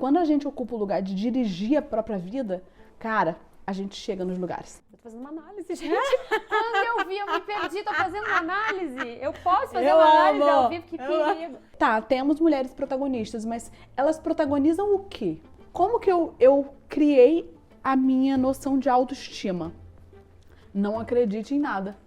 quando a gente ocupa o lugar de dirigir a própria vida, cara, a gente chega nos lugares. Eu tô fazendo uma análise, gente. Quando eu vi, eu me perdi, tô fazendo uma análise. Eu posso fazer uma análise ao vivo, que perigo. Tá, temos mulheres protagonistas, mas elas protagonizam o quê? Como que eu criei a minha noção de autoestima? Não acredite em nada.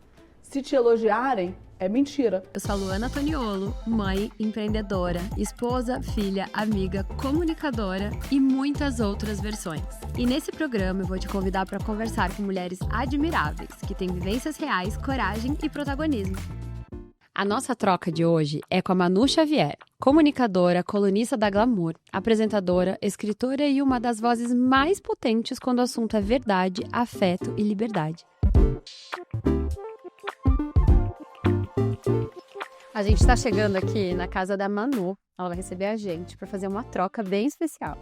Se te elogiarem, é mentira. Eu sou a Luana Toniolo, mãe, empreendedora, esposa, filha, amiga, comunicadora e muitas outras versões. E nesse programa eu vou te convidar para conversar com mulheres admiráveis, que têm vivências reais, coragem e protagonismo. A nossa troca de hoje é com a Manu Xavier, comunicadora, colunista da Glamour, apresentadora, escritora e uma das vozes mais potentes quando o assunto é verdade, afeto e liberdade. A gente está chegando aqui na casa da Manu. Ela vai receber a gente para fazer uma troca bem especial.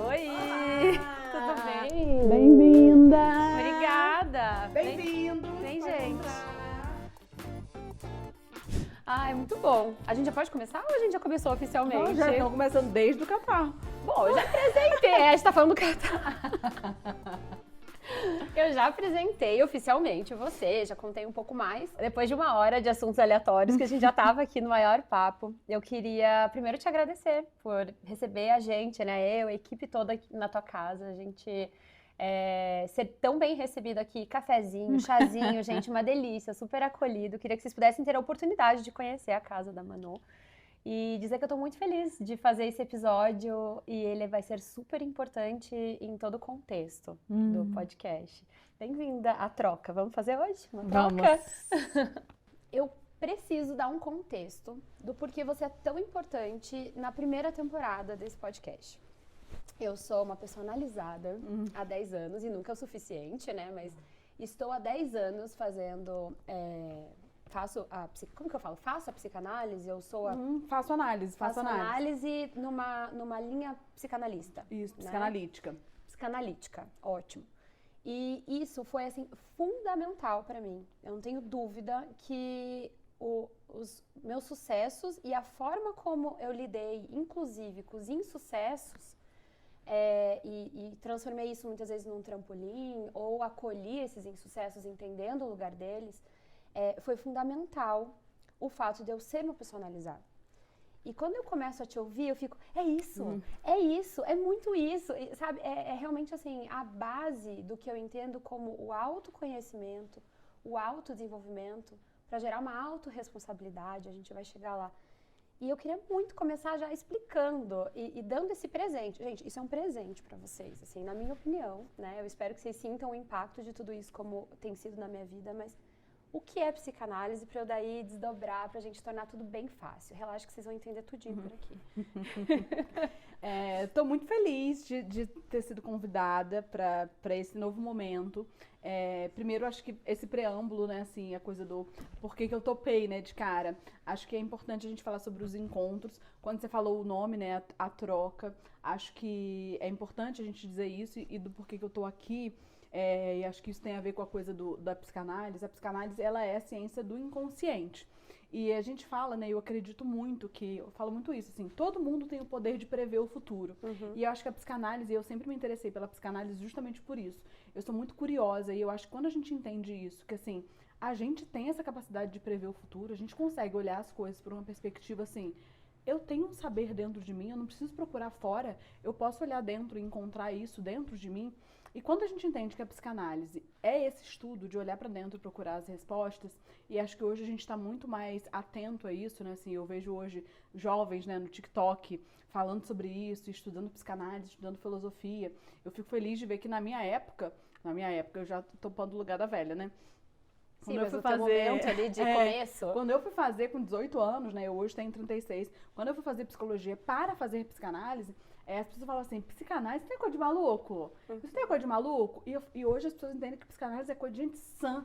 Oi! Olá. Tudo bem? Bem-vinda! Obrigada! Bem-vindo! Vem, gente! Ah, é muito bom. A gente já pode começar ou a gente já começou oficialmente? Não, já estão começando desde o Catar. Bom, eu já apresentei. A gente tá falando do Catar. Eu já apresentei oficialmente você, já contei um pouco mais. Depois de uma hora de assuntos aleatórios, que a gente já tava aqui no maior papo, eu queria primeiro te agradecer por receber a gente, né? Eu, a equipe toda aqui na tua casa, a gente ser tão bem recebido aqui, cafezinho, chazinho, gente, uma delícia, super acolhido. Queria que vocês pudessem ter a oportunidade de conhecer a casa da Manu. E dizer que eu tô muito feliz de fazer esse episódio e ele vai ser super importante em todo o contexto do podcast. Bem-vinda à troca. Vamos fazer hoje uma troca? Vamos. Eu preciso dar um contexto do porquê você é tão importante na primeira temporada desse podcast. Eu sou uma personalizada há 10 anos e nunca é o suficiente, né? Mas estou há 10 anos fazendo... como que eu falo? Faço a psicanálise, eu sou a... Faço análise. Faço análise numa linha psicanalista. Isso, né? psicanalítica. Psicanalítica, ótimo. E isso foi, assim, fundamental para mim. Eu não tenho dúvida que os meus sucessos e a forma como eu lidei, inclusive, com os insucessos, e transformei isso muitas vezes num trampolim, ou acolhi esses insucessos entendendo o lugar deles, foi fundamental o fato de eu ser uma personalizada. E quando eu começo a te ouvir, eu fico, é isso, é muito isso, sabe? É realmente assim, a base do que eu entendo como o autoconhecimento, o autodesenvolvimento, para gerar uma autorresponsabilidade, a gente vai chegar lá. E eu queria muito começar já explicando e dando esse presente. Gente, isso é um presente para vocês, assim, na minha opinião, né? Eu espero que vocês sintam o impacto de tudo isso como tem sido na minha vida, mas o que é psicanálise para eu daí desdobrar, pra gente tornar tudo bem fácil. Relaxa que vocês vão entender tudinho por aqui. Estou muito feliz de ter sido convidada para esse novo momento. Primeiro, acho que esse preâmbulo, né, assim, a coisa do porquê que eu topei, né, de cara. Acho que é importante a gente falar sobre os encontros. Quando você falou o nome, né, a troca, acho que é importante a gente dizer isso e do porquê que eu tô aqui. E acho que isso tem a ver com a coisa da psicanálise. A psicanálise, ela é a ciência do inconsciente. E a gente fala, né, eu acredito muito eu falo muito isso, assim, todo mundo tem o poder de prever o futuro. E eu acho que a psicanálise, eu sempre me interessei pela psicanálise justamente por isso. Eu sou muito curiosa e eu acho que quando a gente entende isso, que assim, a gente tem essa capacidade de prever o futuro, a gente consegue olhar as coisas por uma perspectiva assim, eu tenho um saber dentro de mim, eu não preciso procurar fora, eu posso olhar dentro e encontrar isso dentro de mim. E quando a gente entende que a psicanálise é esse estudo de olhar para dentro e procurar as respostas, e acho que hoje a gente está muito mais atento a isso, né? Assim, eu vejo hoje jovens, né, no TikTok falando sobre isso, estudando psicanálise, estudando filosofia. Eu fico feliz de ver que na minha época eu já tô pondo o lugar da velha, né? Sim, mas o teu momento ali de começo... Quando eu fui fazer com 18 anos, né, eu hoje tenho 36, quando eu fui fazer psicologia para fazer psicanálise, as pessoas falam assim, psicanálise tem coisa de maluco? Você tem coisa de maluco? E hoje as pessoas entendem que psicanálise é coisa de gente sã.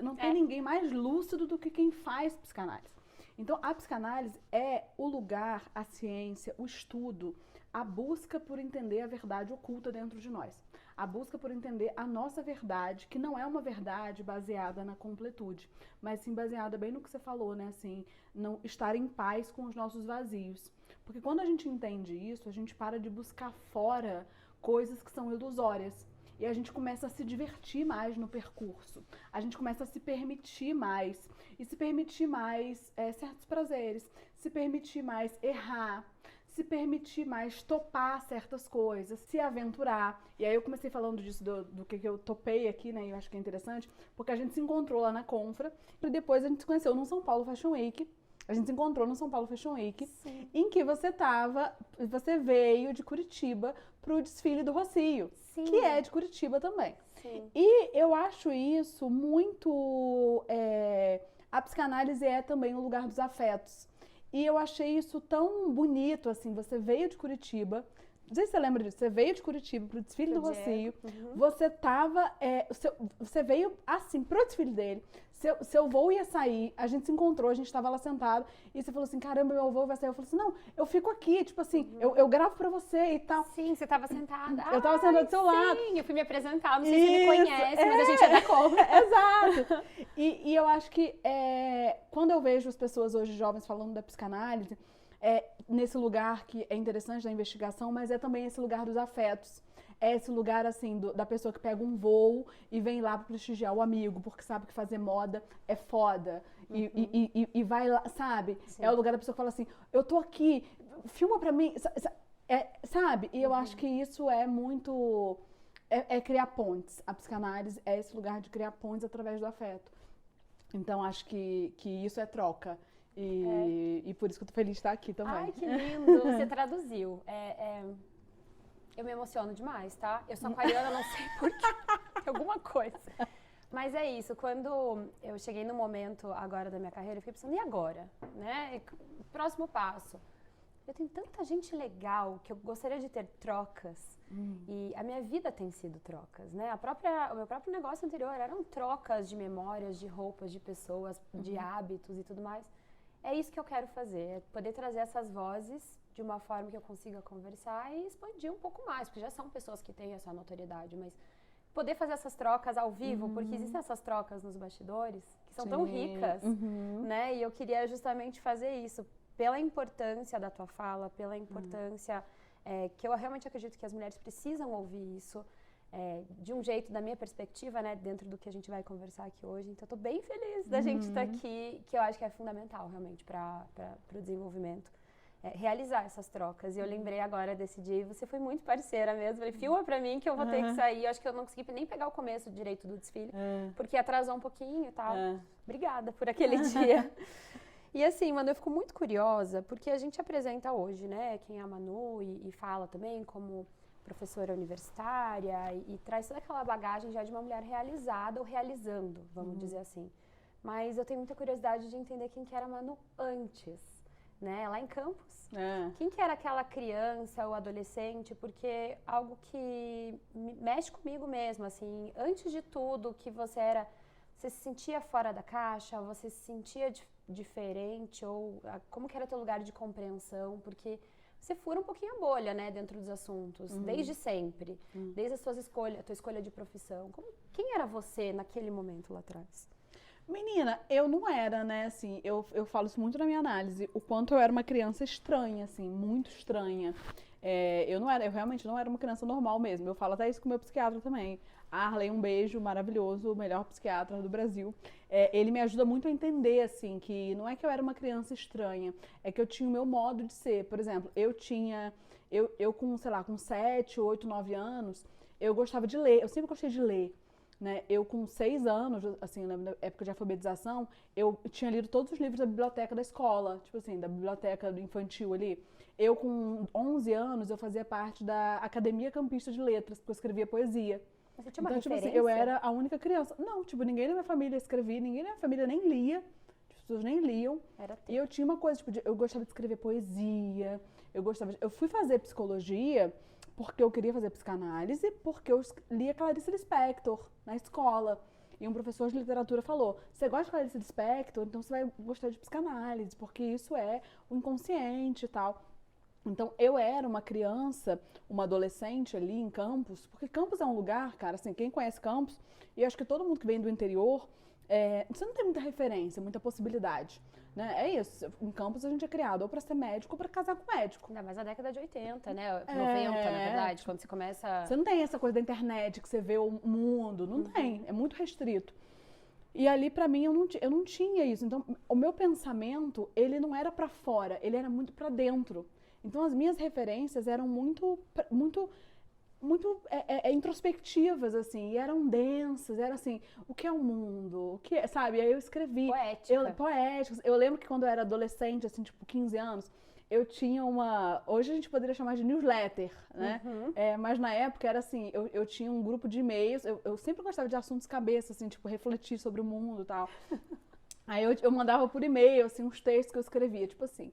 Não tem ninguém mais lúcido do que quem faz psicanálise. Então, a psicanálise é o lugar, a ciência, o estudo, a busca por entender a verdade oculta dentro de nós. a busca por entender a nossa verdade, que não é uma verdade baseada na completude, mas sim baseada bem no que você falou, né, assim, não estar em paz com os nossos vazios. Porque quando a gente entende isso, a gente para de buscar fora coisas que são ilusórias. E a gente começa a se divertir mais no percurso. A gente começa a se permitir mais. E se permitir mais certos prazeres. Se permitir mais errar. Se permitir mais topar certas coisas. Se aventurar. E aí eu comecei falando disso, do que eu topei aqui, né? E eu acho que é interessante. Porque a gente se encontrou lá na Confra. E depois a gente se conheceu no São Paulo Fashion Week. A gente se encontrou no São Paulo Fashion Week, sim, em que você veio de Curitiba pro desfile do Rocio, sim, que é de Curitiba também. Sim. E eu acho isso muito... a psicanálise é também o lugar dos afetos. E eu achei isso tão bonito, assim, você veio de Curitiba, não sei se você lembra disso, você veio de Curitiba pro desfile do Rocio, você veio assim pro desfile dele, seu voo ia sair, a gente se encontrou, a gente tava lá sentado, e você falou assim, caramba, meu voo vai sair. Eu falei assim, não, eu fico aqui, tipo assim, eu gravo pra você e tal. Sim, você tava sentada. Eu tava sentada do seu lado. Sim, eu fui me apresentar, não sei se você me conhece, mas a gente é da Confra. Exato. E eu acho que quando eu vejo as pessoas hoje jovens falando da psicanálise, nesse lugar que é interessante da investigação, mas é também esse lugar dos afetos. É esse lugar, assim, da pessoa que pega um voo e vem lá pra prestigiar o amigo, porque sabe que fazer moda é foda. E vai lá, sabe? Sim. É o lugar da pessoa que fala assim, eu tô aqui, filma pra mim, sabe? E eu acho que isso é muito... É criar pontes. A psicanálise é esse lugar de criar pontes através do afeto. Então, acho que isso é troca. E por isso que eu tô feliz de estar aqui também. Ai, que lindo! Você traduziu. Eu me emociono demais, tá? Eu sou aquariana, não sei porquê. Alguma coisa. Mas é isso. Quando eu cheguei no momento agora da minha carreira, eu fiquei pensando, e agora? Né? Próximo passo. Eu tenho tanta gente legal que eu gostaria de ter trocas. E a minha vida tem sido trocas, né? O meu próprio negócio anterior eram trocas de memórias, de roupas, de pessoas, de hábitos e tudo mais. É isso que eu quero fazer, é poder trazer essas vozes de uma forma que eu consiga conversar e expandir um pouco mais, porque já são pessoas que têm essa notoriedade, mas poder fazer essas trocas ao vivo, porque existem essas trocas nos bastidores que são tão ricas, né? E eu queria justamente fazer isso, pela importância da tua fala, pela importância que eu realmente acredito que as mulheres precisam ouvir isso, de um jeito, da minha perspectiva, né, dentro do que a gente vai conversar aqui hoje. Então, eu tô bem feliz da gente estar aqui, que eu acho que é fundamental, realmente, para o desenvolvimento. Realizar essas trocas. E eu lembrei agora desse dia, e você foi muito parceira mesmo. Falei, filma pra mim que eu vou ter que sair. Eu acho que eu não consegui nem pegar o começo direito do desfile, porque atrasou um pouquinho e tal. Obrigada por aquele dia. E assim, Manu, eu fico muito curiosa, porque a gente apresenta hoje, né, quem é a Manu e fala também como professora universitária e traz toda aquela bagagem já de uma mulher realizada ou realizando, vamos dizer assim. Mas eu tenho muita curiosidade de entender quem que era a Manu antes, né? Lá em Campos. Quem que era aquela criança ou adolescente? Porque algo que mexe comigo mesmo, assim, antes de tudo, que você se sentia fora da caixa, você se sentia diferente, ou como que era teu lugar de compreensão? Porque você fura um pouquinho a bolha, né, dentro dos assuntos, desde sempre, desde a tua escolha de profissão. Quem era você naquele momento lá atrás? Menina, eu não era, né, assim, eu falo isso muito na minha análise, o quanto eu era uma criança estranha, assim, muito estranha. Eu realmente não era uma criança normal mesmo, eu falo até isso com o meu psiquiatra também. Arley, um beijo, maravilhoso, o melhor psiquiatra do Brasil. Ele me ajuda muito a entender, assim, que não é que eu era uma criança estranha, é que eu tinha o meu modo de ser. Por exemplo, eu com, sei lá, com 7, 8, 9 anos, eu gostava de ler, eu sempre gostei de ler. Né? Eu com 6 anos, assim, na época de alfabetização, eu tinha lido todos os livros da biblioteca da escola, tipo assim, da biblioteca infantil ali. Eu com 11 anos, eu fazia parte da Academia Campista de Letras, porque eu escrevia poesia. Você tinha uma então, tipo referência? assim, eu era a única criança. Não, tipo, ninguém na minha família escrevia, ninguém na minha família nem lia, as pessoas nem liam. E eu tinha uma coisa, tipo, eu gostava de escrever poesia, eu fui fazer psicologia porque eu queria fazer psicanálise, porque eu lia Clarice Lispector na escola. E um professor de literatura falou, você gosta de Clarice Lispector, então você vai gostar de psicanálise, porque isso é o inconsciente e tal. Então, eu era uma criança, uma adolescente ali em Campos, porque Campos é um lugar, cara, assim, quem conhece Campos, e eu acho que todo mundo que vem do interior, você não tem muita referência, muita possibilidade, né? É isso, em Campos a gente é criado ou para ser médico ou para casar com médico. Ainda mais na década de 80, né? 90, na verdade, quando você começa... Você não tem essa coisa da internet que você vê o mundo, não tem, é muito restrito. E ali, pra mim, eu não tinha isso. Então, o meu pensamento, ele não era pra fora, ele era muito pra dentro. Então, as minhas referências eram muito introspectivas, assim, e eram densas, era assim, o que é o mundo? O que é, sabe? Aí eu escrevi. Poéticas. Eu lembro que quando eu era adolescente, assim, tipo, 15 anos, eu tinha hoje a gente poderia chamar de newsletter, né? Mas na época era assim, eu tinha um grupo de e-mails, eu sempre gostava de assuntos cabeça, assim, tipo, refletir sobre o mundo e tal. Aí eu mandava por e-mail, assim, uns textos que eu escrevia, tipo assim,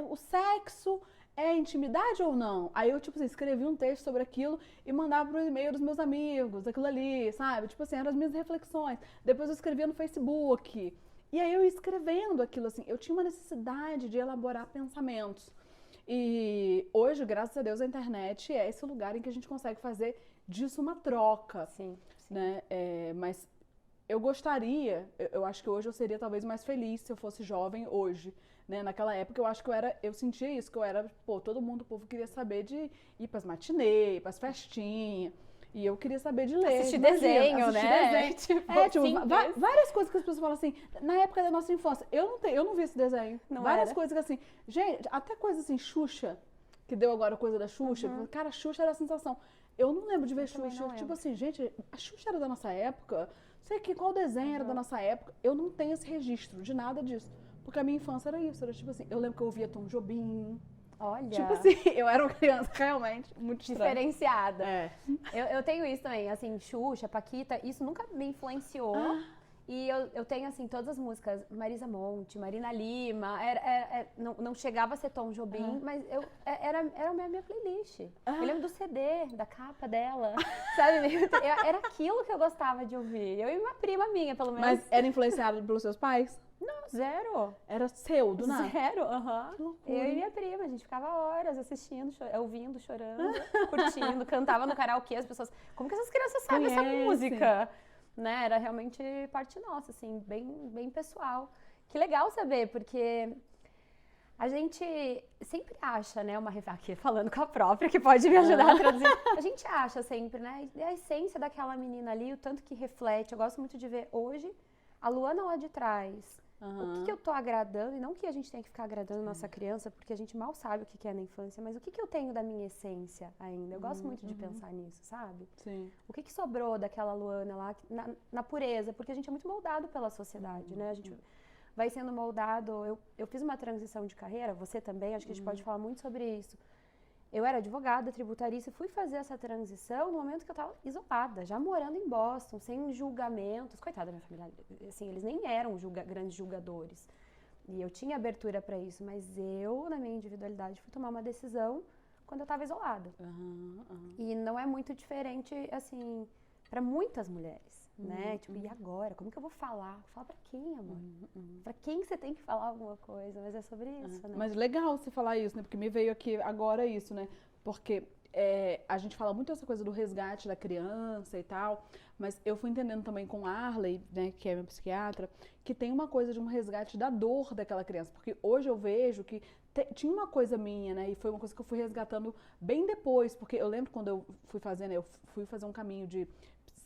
o sexo é intimidade ou não? Aí eu, tipo assim, escrevia um texto sobre aquilo e mandava pro e-mail dos meus amigos, aquilo ali, sabe? Tipo assim, eram as minhas reflexões. Depois eu escrevia no Facebook. E aí eu ia escrevendo aquilo, assim, eu tinha uma necessidade de elaborar pensamentos. E hoje, graças a Deus, a internet é esse lugar em que a gente consegue fazer disso uma troca. Sim. Né? Mas eu gostaria, eu acho que hoje eu seria talvez mais feliz se eu fosse jovem hoje. Né? Naquela época eu acho que eu sentia isso, que eu era, o povo queria saber de ir pras matinê, pras festinhas. E eu queria saber de ler. Assistir desenho, né? Várias coisas que as pessoas falam assim, na época da nossa infância, eu não vi esse desenho. Várias coisas que assim, gente, até coisa assim, Xuxa, que deu agora a coisa da Xuxa, cara, Xuxa era a sensação. Eu não lembro de ver Xuxa, tipo assim, gente, a Xuxa era da nossa época, sei que qual desenho era da nossa época, eu não tenho esse registro de nada disso. Porque a minha infância era isso, era tipo assim, eu lembro que eu ouvia Tom Jobim. Olha. Tipo assim, eu era uma criança realmente muito estranha. Diferenciada. Eu tenho isso também, assim, Xuxa, Paquita, isso nunca me influenciou. E eu tenho, assim, todas as músicas, Marisa Monte, Marina Lima, não chegava a ser Tom Jobim, mas era a minha playlist. Eu lembro do CD, da capa dela, sabe? Era aquilo que eu gostava de ouvir. Eu e uma prima minha, pelo menos. Mas era influenciada pelos seus pais? Não, zero. Era seu, do nada? Zero, Eu e minha prima, a gente ficava horas assistindo, ouvindo, chorando, curtindo, cantava no karaokê, as pessoas... Como que essas crianças sabem essa música? Né? Era realmente parte nossa, assim, bem pessoal. Que legal saber, porque a gente sempre acha, né, aqui falando com a própria, que pode me ajudar a traduzir, a gente acha sempre, né, a essência daquela menina ali, o tanto que reflete. Eu gosto muito de ver hoje a Luana lá de trás. O que eu tô agradando, e não que a gente tenha que ficar agradando nossa criança, porque a gente mal sabe o que é na infância, mas o que eu tenho da minha essência ainda? Eu gosto muito de pensar nisso, sabe? Sim. O que sobrou daquela Luana lá, na pureza? Porque a gente é muito moldado pela sociedade, né? A gente vai sendo moldado. Eu fiz uma transição de carreira, você também, acho que a gente pode falar muito sobre isso. Eu era advogada, tributarista, e fui fazer essa transição no momento que eu estava isolada, já morando em Boston, sem julgamentos. Coitada da minha família, assim, eles nem eram grandes julgadores. E eu tinha abertura para isso, mas eu, na minha individualidade, fui tomar uma decisão quando eu estava isolada. E não é muito diferente, assim, para muitas mulheres, né? Tipo, e agora? Como que eu vou falar? Falar pra quem, amor? Pra quem você tem que falar alguma coisa? Mas é sobre isso, né? Mas legal você falar isso, né? Porque me veio aqui agora isso, né? Porque a gente fala muito essa coisa do resgate da criança e tal, mas eu fui entendendo também com a Arley, né, que é minha psiquiatra, que tem uma coisa de um resgate da dor daquela criança. Porque hoje eu vejo que tinha uma coisa minha, né? E foi uma coisa que eu fui resgatando bem depois, porque eu lembro quando eu fui fazer um caminho de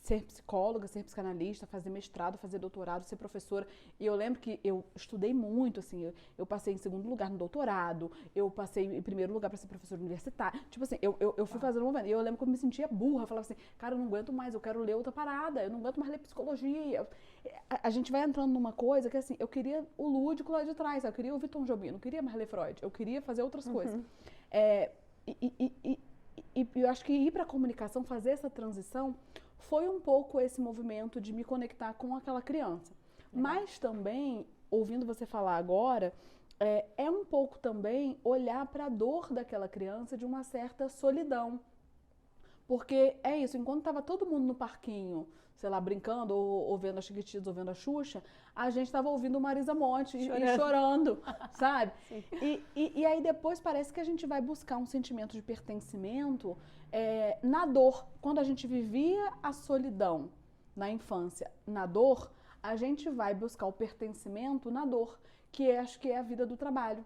ser psicóloga, ser psicanalista, fazer mestrado, fazer doutorado, ser professora. E eu lembro que eu estudei muito, assim, eu passei em segundo lugar no doutorado, eu passei em primeiro lugar para ser professora universitária. Tipo assim, eu fui fazendo um movimento. E eu lembro que eu me sentia burra, eu falava assim, cara, eu não aguento mais, eu quero ler outra parada, eu não aguento mais ler psicologia. A gente vai entrando numa coisa que, assim, eu queria o lúdico lá de trás, eu queria ouvir Tom Jobim, eu não queria mais ler Freud, eu queria fazer outras coisas. E eu acho que ir para a comunicação, fazer essa transição, foi um pouco esse movimento de me conectar com aquela criança. Mas também, ouvindo você falar agora, é um pouco também olhar para a dor daquela criança de uma certa solidão. Porque é isso, enquanto tava todo mundo no parquinho, sei lá, brincando, ou vendo a Chiquititas, ou vendo a Xuxa, a gente tava ouvindo o Marisa Monte e chorando, sabe? E aí depois parece que a gente vai buscar um sentimento de pertencimento na dor. Quando a gente vivia a solidão na infância, na dor, a gente vai buscar o pertencimento na dor, que acho que é a vida do trabalho.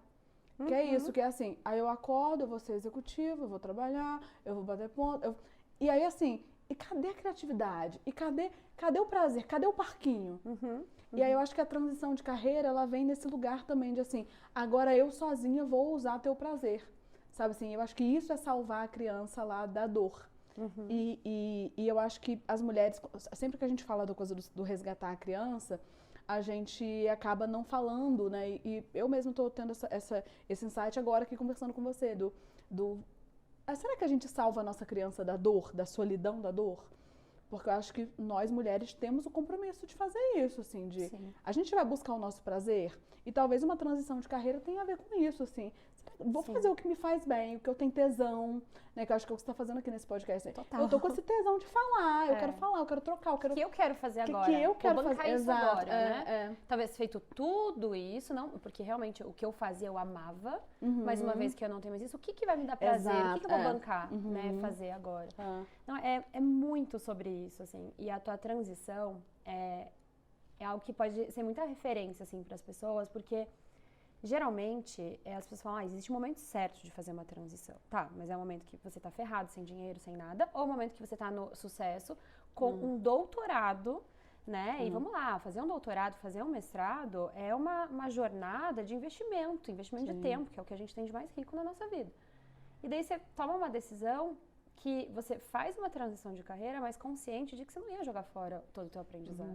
Que é isso, que é assim, aí eu acordo, eu vou ser executiva, eu vou trabalhar, eu vou bater ponto. E aí assim, e cadê a criatividade? E cadê o prazer? Cadê o parquinho? E aí eu acho que a transição de carreira, ela vem nesse lugar também de assim, agora eu sozinha vou usar teu prazer. Sabe assim, eu acho que isso é salvar a criança lá da dor. E eu acho que as mulheres, sempre que a gente fala da coisa do resgatar a criança, a gente acaba não falando, né? E eu mesmo estou tendo esse insight agora aqui conversando com você, será que a gente salva a nossa criança da dor, da solidão da dor? Porque eu acho que nós, mulheres, temos o compromisso de fazer isso, assim, a gente vai buscar o nosso prazer, e talvez uma transição de carreira tenha a ver com isso, assim. Vou fazer o que me faz bem, o que eu tenho tesão, né? Que eu acho que é o que você está fazendo aqui nesse podcast. Né? Total. Eu tô com esse tesão de falar, eu quero falar, eu quero trocar, O que eu quero fazer agora? Que eu quero vou bancar fazer. isso Exato, agora, né? Talvez feito tudo isso, não, porque realmente o que eu fazia eu amava, mas uma vez que eu não tenho mais isso, o que vai me dar prazer? Exato, o que eu vou bancar, né? Fazer agora? Então, é muito sobre isso, assim. E a tua transição é algo que pode ser muita referência, assim, para as pessoas, porque geralmente, as pessoas falam, existe um momento certo de fazer uma transição. Tá, mas é o momento que você tá ferrado, sem dinheiro, sem nada, ou o momento que você tá no sucesso, com um doutorado, né? E vamos lá, fazer um doutorado, fazer um mestrado é uma jornada de investimento de tempo, que é o que a gente tem de mais rico na nossa vida. E daí você toma uma decisão que você faz uma transição de carreira, mas consciente de que você não ia jogar fora todo o teu aprendizado,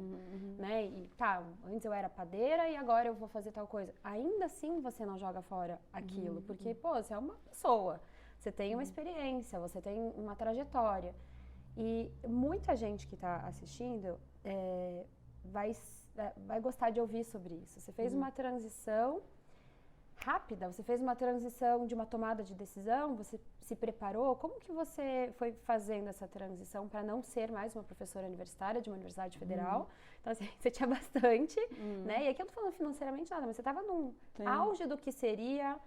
né? E tá, antes eu era padeira e agora eu vou fazer tal coisa. Ainda assim você não joga fora aquilo, porque, pô, você é uma pessoa, você tem uma experiência, você tem uma trajetória. E muita gente que tá assistindo vai gostar de ouvir sobre isso. Você fez uma transição rápida, você fez uma transição de uma tomada de decisão, você se preparou? Como que você foi fazendo essa transição para não ser mais uma professora universitária de uma universidade federal? Então, assim, você tinha bastante, né? E aqui eu não tô falando financeiramente nada, mas você estava num auge do que seria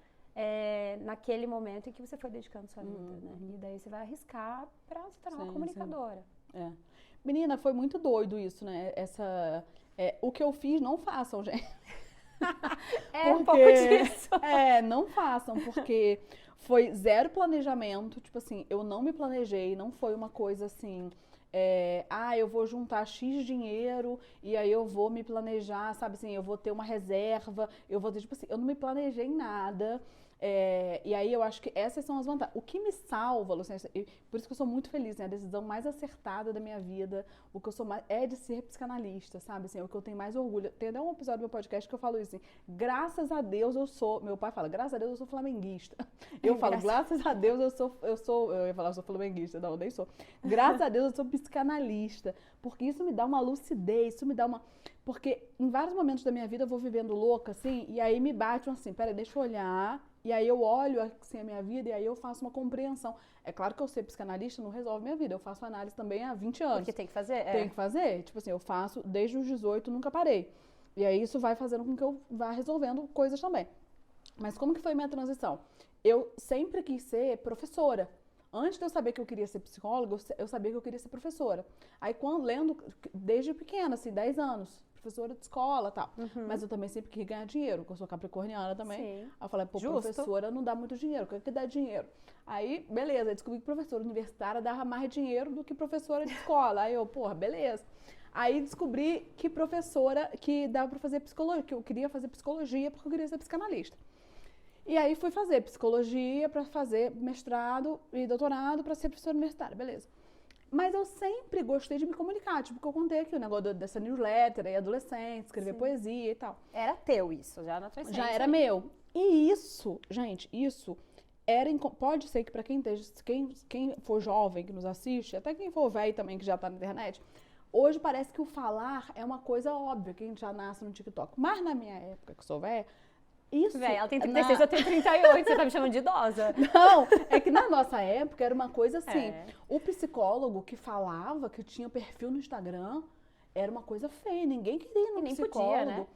naquele momento em que você foi dedicando sua vida, né? E daí você vai arriscar para se tornar uma comunicadora. Menina, foi muito doido isso, né? O que eu fiz, não façam, gente. Um pouco disso. Não façam, porque foi zero planejamento, tipo assim, eu não me planejei, não foi uma coisa assim, eu vou juntar X dinheiro e aí eu vou me planejar, sabe assim, eu vou ter uma reserva, eu vou ter, tipo assim, eu não me planejei em nada. E aí eu acho que essas são as vantagens. O que me salva, Luciana, por isso que eu sou muito feliz, né? A decisão mais acertada da minha vida, o que eu sou mais, é de ser psicanalista, sabe? Assim, é o que eu tenho mais orgulho. Tem até um episódio do meu podcast que eu falo isso, assim, graças a Deus eu sou, meu pai fala, graças a Deus eu sou flamenguista. Eu falo, graças a Deus eu ia falar, eu sou flamenguista, não, nem sou. Graças a Deus eu sou psicanalista, porque isso me dá uma lucidez, isso me dá uma... Porque em vários momentos da minha vida eu vou vivendo louca, assim, e aí me bate assim, peraí, deixa eu olhar. E aí eu olho assim a minha vida e aí eu faço uma compreensão. É claro que eu ser psicanalista não resolve minha vida. Eu faço análise também há 20 anos. Porque tem que fazer? Tem que fazer. Tipo assim, eu faço desde os 18, nunca parei. E aí isso vai fazendo com que eu vá resolvendo coisas também. Mas como que foi minha transição? Eu sempre quis ser professora. Antes de eu saber que eu queria ser psicóloga, eu sabia que eu queria ser professora. Aí lendo, desde pequena, assim, 10 anos, professora de escola e tal. Mas eu também sempre quis ganhar dinheiro, porque eu sou capricorniana também. Sim. Aí eu falei, professora não dá muito dinheiro, o que dá dinheiro? Aí, beleza, eu descobri que professora universitária dava mais dinheiro do que professora de escola. Aí eu, beleza. Aí descobri que que dava pra fazer psicologia, que eu queria fazer psicologia porque eu queria ser psicanalista. E aí fui fazer psicologia para fazer mestrado e doutorado para ser professora universitária, beleza. Mas eu sempre gostei de me comunicar, tipo, que eu contei aqui o negócio dessa newsletter, aí adolescente, escrever poesia e tal. Era teu isso, já na tua essência. Já era meu. E isso, gente, pode ser que para quem for jovem que nos assiste, até quem for velho também que já tá na internet, hoje parece que o falar é uma coisa óbvia, que a gente já nasce no TikTok. Mas na minha época, que sou velha, Isso. Véi, ela tem 36, eu tenho 38, você tá me chamando de idosa. Não, é que na nossa época era uma coisa assim. É. O psicólogo que falava que tinha perfil no Instagram era uma coisa feia. Ninguém queria ir no E nem psicólogo. podia, né?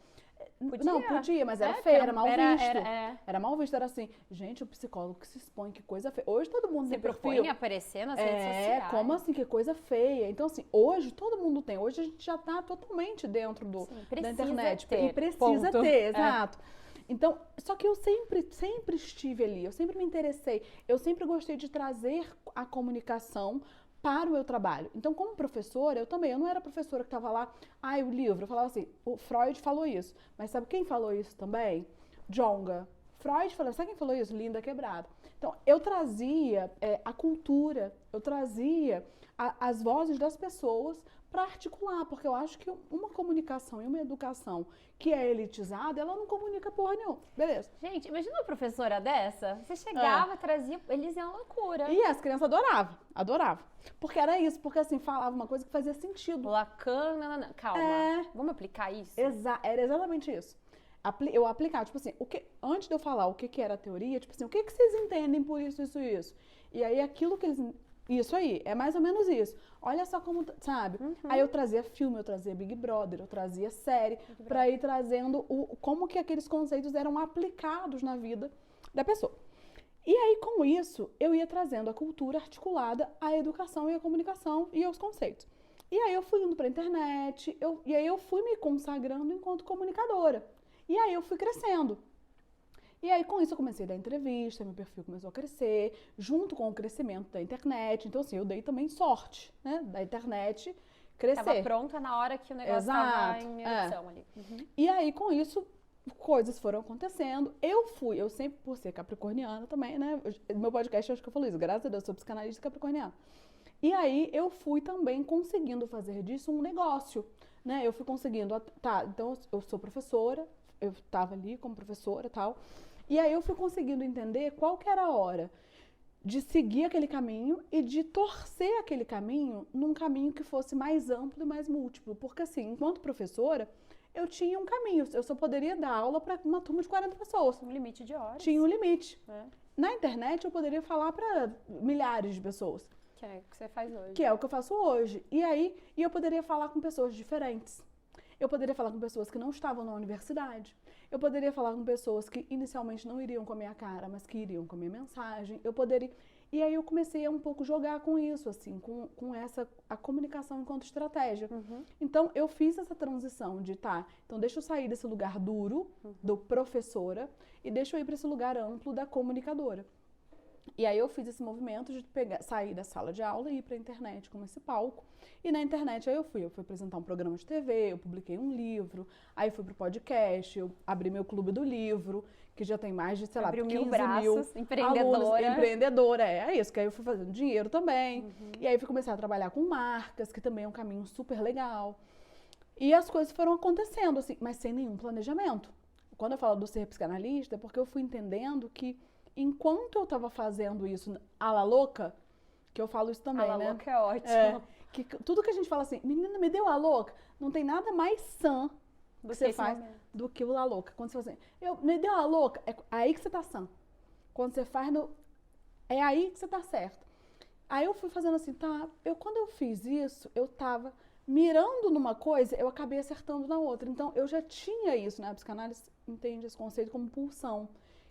Podia. Não, podia, mas era É, feio, porque era mal era- visto. era- Era mal visto, era assim, gente, o psicólogo que se expõe, que coisa feia. Hoje todo mundo Se tem propõe perfil. a aparecer nas redes sociais. Como assim, que coisa feia. Então, assim, hoje todo mundo tem. Hoje a gente já tá totalmente dentro Sim, da precisa internet. ter, E precisa ponto. ter, É. exato. Então, só que eu sempre estive ali, eu sempre me interessei. Eu sempre gostei de trazer a comunicação para o meu trabalho. Então, como professora, eu não era professora que estava lá, o livro, eu falava assim, o Freud falou isso. Mas sabe quem falou isso também? Jonga. Freud falou, sabe quem falou isso? Linda Quebrada. Então, eu trazia a cultura, eu trazia as vozes das pessoas para articular, porque eu acho que uma comunicação e uma educação que é elitizada, ela não comunica porra nenhuma. Beleza. Gente, imagina uma professora dessa. Você chegava, trazia, eles iam à loucura. E as crianças adoravam. Porque era isso, porque assim, falava uma coisa que fazia sentido. Lacan, nanana. Calma, vamos aplicar isso? Era exatamente isso. Eu aplicava, tipo assim, antes de eu falar o que era a teoria, tipo assim, o que vocês entendem por isso, isso e isso? E aí aquilo que eles... Isso aí, é mais ou menos isso. Olha só como, sabe? Aí eu trazia filme, eu trazia Big Brother, eu trazia série, pra ir trazendo como que aqueles conceitos eram aplicados na vida da pessoa. E aí, com isso, eu ia trazendo a cultura articulada à educação e à comunicação e aos conceitos. E aí eu fui indo pra internet, e aí eu fui me consagrando enquanto comunicadora. E aí eu fui crescendo. E aí, com isso, eu comecei a dar entrevista, meu perfil começou a crescer, junto com o crescimento da internet. Então, assim, eu dei também sorte, né, da internet crescer. Tava pronta na hora que o negócio estava em erupção ali. E aí, com isso, coisas foram acontecendo. Eu sempre, por ser capricorniana também, né, meu podcast, eu acho que eu falo isso, graças a Deus, eu sou psicanalista capricorniana. E aí, eu fui também conseguindo fazer disso um negócio, né, eu fui conseguindo, então, eu sou professora, eu estava ali como professora e tal. E aí eu fui conseguindo entender qual que era a hora de seguir aquele caminho e de torcer aquele caminho num caminho que fosse mais amplo e mais múltiplo. Porque assim, enquanto professora, eu tinha um caminho. Eu só poderia dar aula para uma turma de 40 pessoas. Um limite de horas. Tinha um limite. É. Na internet, eu poderia falar para milhares de pessoas. Que é o que você faz hoje. Que é o que eu faço hoje. E aí, eu poderia falar com pessoas diferentes. Eu poderia falar com pessoas que não estavam na universidade. Eu poderia falar com pessoas que inicialmente não iriam com a minha cara, mas que iriam com a minha mensagem. E aí eu comecei a um pouco jogar com isso, assim, com a comunicação enquanto estratégia. Então, eu fiz essa transição de, então deixa eu sair desse lugar duro, do professora, e deixa eu ir para esse lugar amplo da comunicadora. E aí eu fiz esse movimento de sair da sala de aula e ir para a internet como esse palco. E na internet aí eu fui apresentar um programa de TV, eu publiquei um livro, aí fui pro podcast, eu abri meu clube do livro, que já tem mais de, 15 mil braços, empreendedora. alunos, empreendedora, é isso, que aí eu fui fazendo dinheiro também. E aí eu fui começar a trabalhar com marcas, que também é um caminho super legal. E as coisas foram acontecendo, assim, mas sem nenhum planejamento. Quando eu falo do ser psicanalista, é porque eu fui entendendo que enquanto eu estava fazendo isso à la louca, que eu falo isso também, A né? louca é ótimo. Que tudo que a gente fala assim, menina, me deu a louca, não tem nada mais sã do que você faz do que o a louca. Quando você fala assim, me deu a louca, é aí que você tá sã. Quando você faz é aí que você tá certo. Aí eu fui fazendo assim, quando eu fiz isso, eu tava mirando numa coisa, eu acabei acertando na outra. Então, eu já tinha isso, né? A psicanálise entende esse conceito como pulsão,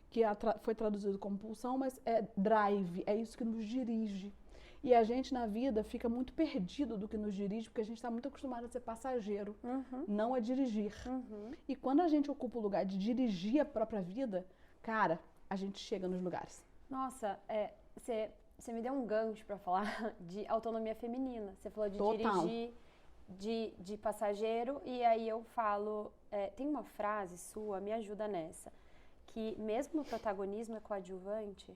que foi traduzido como pulsão, mas é drive, é isso que nos dirige. E a gente, na vida, fica muito perdido do que nos dirige, porque a gente está muito acostumado a ser passageiro, não a dirigir. E quando a gente ocupa o lugar de dirigir a própria vida, cara, a gente chega nos lugares. Nossa, você me deu um gancho para falar de autonomia feminina. Você falou de Total. dirigir, de passageiro, e aí eu falo... tem uma frase sua, me ajuda nessa, que mesmo o protagonismo é coadjuvante.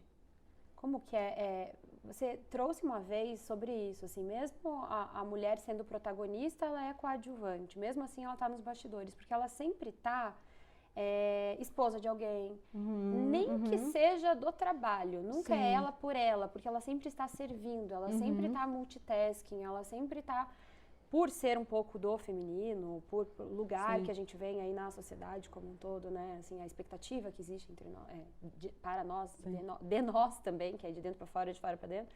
Como que você trouxe uma vez sobre isso, assim, mesmo a mulher sendo protagonista, ela é coadjuvante, mesmo assim ela tá nos bastidores, porque ela sempre tá esposa de alguém, nem que seja do trabalho, nunca é ela por ela, porque ela sempre está servindo, ela sempre tá multitasking, ela sempre tá por ser um pouco do feminino, por lugar Sim. que a gente vem aí na sociedade como um todo, né? Assim, a expectativa que existe entre nós, para nós, de nós também, que é de dentro para fora, de fora para dentro,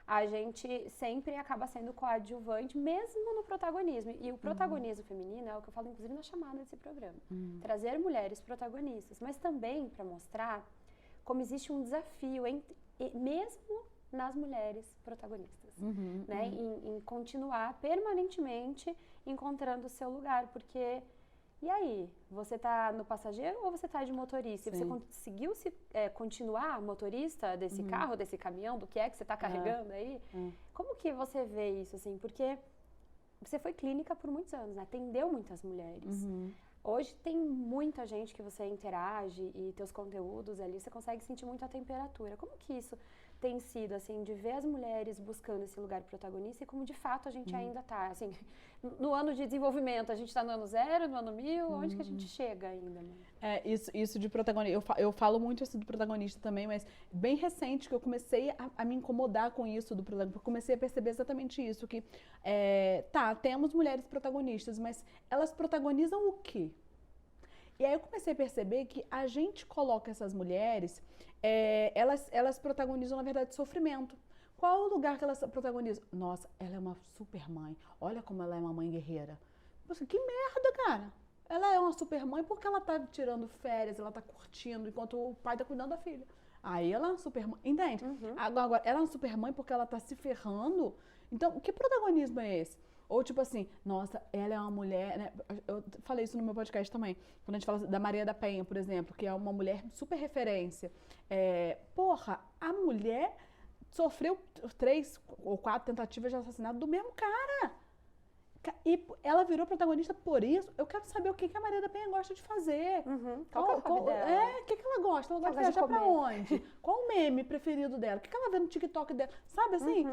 a gente sempre acaba sendo coadjuvante, mesmo no protagonismo. E o protagonismo feminino é o que eu falo, inclusive, na chamada desse programa. Trazer mulheres protagonistas, mas também para mostrar como existe um desafio, mesmo nas mulheres protagonistas, né? Em continuar permanentemente encontrando o seu lugar, porque e aí, você tá no passageiro ou você tá de motorista? E você conseguiu continuar motorista desse carro, desse caminhão, do que é que você tá carregando aí? Como que você vê isso, assim? Porque você foi clínica por muitos anos, né? Atendeu muitas mulheres. Hoje tem muita gente que você interage e teus conteúdos ali, você consegue sentir muito a temperatura. Como que isso tem sido, assim, de ver as mulheres buscando esse lugar protagonista e como de fato a gente ainda está, assim, no ano de desenvolvimento, a gente está no ano 0, no ano 1000, onde que a gente chega ainda? Né? Isso de protagonista, eu falo muito isso do protagonista também, mas bem recente que eu comecei a me incomodar com isso do protagonista, eu comecei a perceber exatamente isso, que temos mulheres protagonistas, mas elas protagonizam o quê? E aí eu comecei a perceber que a gente coloca essas mulheres, elas protagonizam, na verdade, sofrimento. Qual é o lugar que elas protagonizam? Nossa, ela é uma super mãe. Olha como ela é uma mãe guerreira. Nossa, que merda, cara. Ela é uma super mãe porque ela tá tirando férias, ela tá curtindo, enquanto o pai tá cuidando da filha. Aí ela é uma super mãe, entende? Agora, ela é uma super mãe porque ela tá se ferrando. Então, que protagonismo é esse? Ou tipo assim, nossa, ela é uma mulher, né? Eu falei isso no meu podcast também, quando a gente fala da Maria da Penha, por exemplo, que é uma mulher super referência. A mulher sofreu 3 ou 4 tentativas de assassinato do mesmo cara. E ela virou protagonista por isso. Eu quero saber o que a Maria da Penha gosta de fazer. Qual é o hobby dela? O que ela gosta? Ela gosta de viajar pra onde? Qual o meme preferido dela? O que ela vê no TikTok dela? Sabe assim?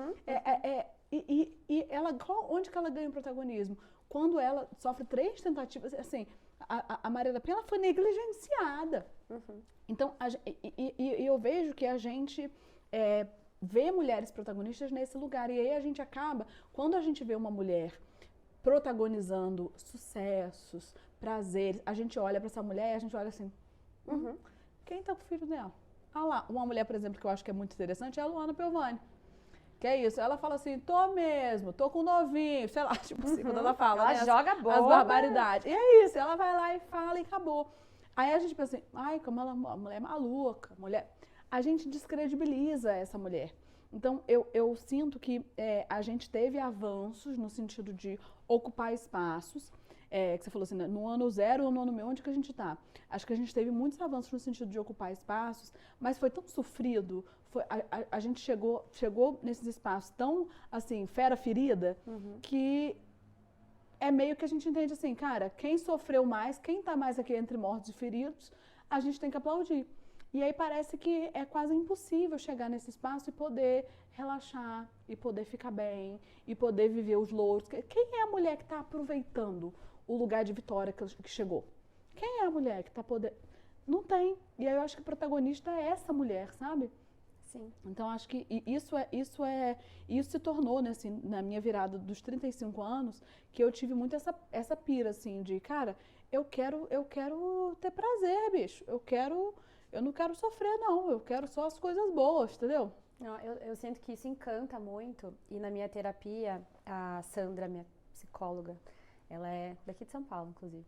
E ela, onde que ela ganha o protagonismo? Quando ela sofre 3 tentativas, assim, a Maria da Penha ela foi negligenciada. Então, eu vejo que a gente vê mulheres protagonistas nesse lugar. E aí a gente acaba, quando a gente vê uma mulher protagonizando sucessos, prazeres, a gente olha para essa mulher e a gente olha assim, quem tá com o filho dela? Ah lá, uma mulher, por exemplo, que eu acho que é muito interessante é a Luana Piovani. Que é isso, ela fala assim, tô com novinho, sei lá, tipo assim, quando ela fala, ela joga boa, as barbaridades. E é isso, ela vai lá e fala e acabou. Aí a gente pensa assim, ai, como ela é uma mulher maluca, a gente descredibiliza essa mulher. Então, eu sinto que a gente teve avanços no sentido de ocupar espaços, que você falou assim, no ano 0 ou no ano 1000, onde que a gente está? Acho que a gente teve muitos avanços no sentido de ocupar espaços, mas foi tão sofrido, a gente chegou nesses espaços tão, assim, ferida, que é meio que a gente entende assim, cara, quem sofreu mais, quem está mais aqui entre mortos e feridos, a gente tem que aplaudir. E aí parece que é quase impossível chegar nesse espaço e poder relaxar, e poder ficar bem, e poder viver os louros. Quem é a mulher que está aproveitando o lugar de vitória que chegou? Quem é a mulher que está podendo... Não tem. E aí eu acho que o protagonista é essa mulher, sabe? Sim. Então acho que isso se tornou, né, assim, na minha virada dos 35 anos, que eu tive muito essa pira, assim, de, cara, eu quero ter prazer, bicho. Eu não quero sofrer, não. Eu quero só as coisas boas, entendeu? Não, eu sinto que isso encanta muito. E na minha terapia, a Sandra, minha psicóloga, ela é daqui de São Paulo, inclusive.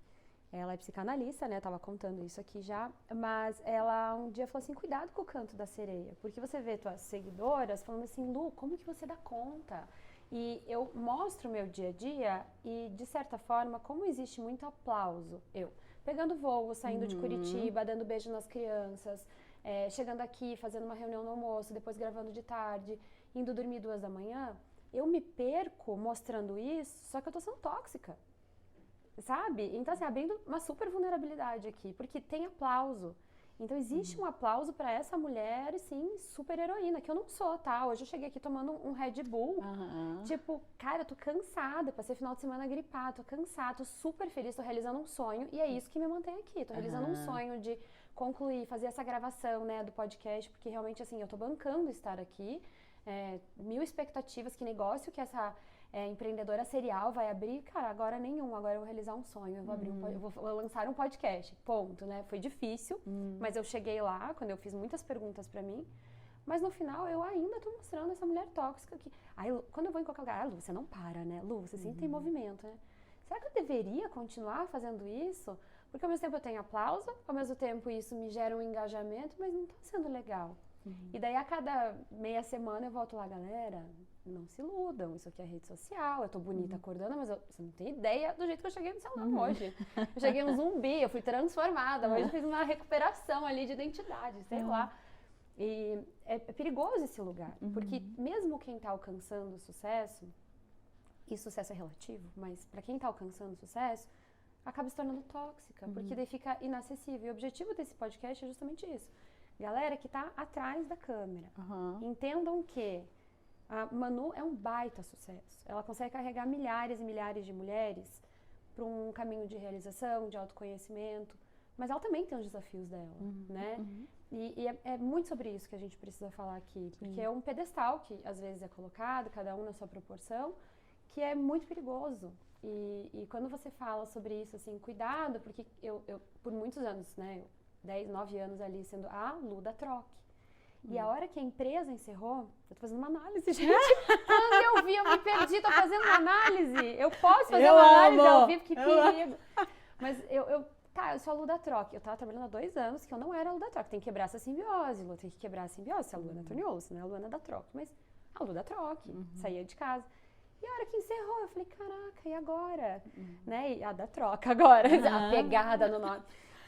Ela é psicanalista, né? Eu tava contando isso aqui já. Mas ela um dia falou assim, cuidado com o canto da sereia. Porque você vê tuas seguidoras falando assim, Lu, como que você dá conta? E eu mostro o meu dia a dia e, de certa forma, como existe muito aplauso, pegando voo, saindo de Curitiba, dando beijo nas crianças, chegando aqui, fazendo uma reunião no almoço, depois gravando de tarde, indo dormir 2 da manhã, eu me perco mostrando isso, só que eu tô sendo tóxica, sabe? Então, assim, abrindo uma super vulnerabilidade aqui, porque tem aplauso. Então, existe um aplauso pra essa mulher, sim, super heroína, que eu não sou, tá? Hoje eu cheguei aqui tomando um Red Bull, tipo, cara, eu tô cansada, passei final de semana gripada, tô cansada, tô super feliz, tô realizando um sonho, e é isso que me mantém aqui, tô realizando um sonho de concluir, fazer essa gravação, né, do podcast, porque realmente, assim, eu tô bancando estar aqui, 1000 expectativas, que negócio que empreendedora serial, vai abrir, cara, agora nenhum, agora eu vou realizar um sonho, eu vou abrir eu vou lançar um podcast, ponto, né? Foi difícil, mas eu cheguei lá, quando eu fiz muitas perguntas pra mim, mas no final eu ainda tô mostrando essa mulher tóxica que... Aí, quando eu vou em qualquer lugar, Lu, você não para, né? Lu, você sempre tem movimento, né? Será que eu deveria continuar fazendo isso? Porque ao mesmo tempo eu tenho aplauso, ao mesmo tempo isso me gera um engajamento, mas não tá sendo legal. E daí a cada meia semana eu volto lá, galera, não se iludam, isso aqui é rede social, eu tô bonita acordando, mas você não tem ideia do jeito que eu cheguei no salão hoje. Eu cheguei um zumbi, eu fui transformada, hoje eu fiz uma recuperação ali de identidade, sei lá. E é perigoso esse lugar, porque mesmo quem tá alcançando sucesso, e sucesso é relativo, mas para quem tá alcançando sucesso, acaba se tornando tóxica, porque daí fica inacessível. E o objetivo desse podcast é justamente isso. Galera que tá atrás da câmera, entendam que a Manu é um baita sucesso. Ela consegue carregar milhares e milhares de mulheres para um caminho de realização, de autoconhecimento, mas ela também tem os desafios dela, né? E é muito sobre isso que a gente precisa falar aqui, porque é um pedestal que às vezes é colocado, cada um na sua proporção, que é muito perigoso. E quando você fala sobre isso, assim, cuidado, porque eu por muitos anos, né, 10, 9 anos ali sendo a Lu da Troc. E a hora que a empresa encerrou, eu tô fazendo uma análise, gente. Quando eu vi, eu me perdi, tô fazendo uma análise. Eu posso fazer uma análise ao vivo, que perigo. Mas eu sou a Lu da Troc. Eu tava trabalhando há 2 anos que eu não era a Lu da Troc. Tem que quebrar essa simbiose, Lu, tem que quebrar a simbiose. Se a Luana tornou-se, né? A Luana da Troc. Mas a Lu da Troc, saía de casa. E a hora que encerrou, eu falei, caraca, e agora? Né? E a da Troca agora, a pegada no nome.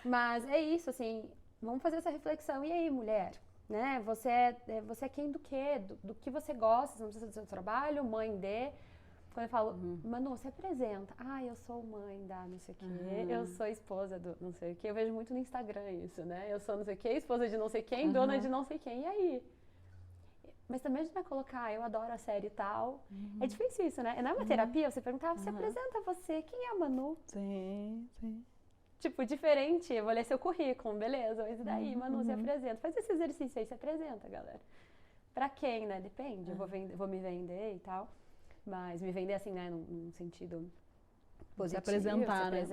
Mas é isso, assim, vamos fazer essa reflexão. E aí, mulher? Né? Você é quem do quê? Do que você gosta? Você não precisa do seu trabalho, mãe de... Quando eu falo, Manu, você apresenta. Ah, eu sou mãe da não sei o quê, eu sou esposa do não sei o quê. Eu vejo muito no Instagram isso, né? Eu sou não sei o quê, esposa de não sei quem, dona de não sei quem. E aí? Mas também a gente vai colocar, eu adoro a série e tal. É difícil isso, né? Não é uma terapia, você perguntar, você apresenta você, quem é a Manu? Sim. Tipo, diferente, eu vou ler seu currículo, beleza, mas e daí, Manu, você apresenta. Faz esse exercício aí, você apresenta, galera. Pra quem, né? Depende, eu vou me vender e tal. Mas me vender assim, né, num sentido positivo. Se apresentar, né?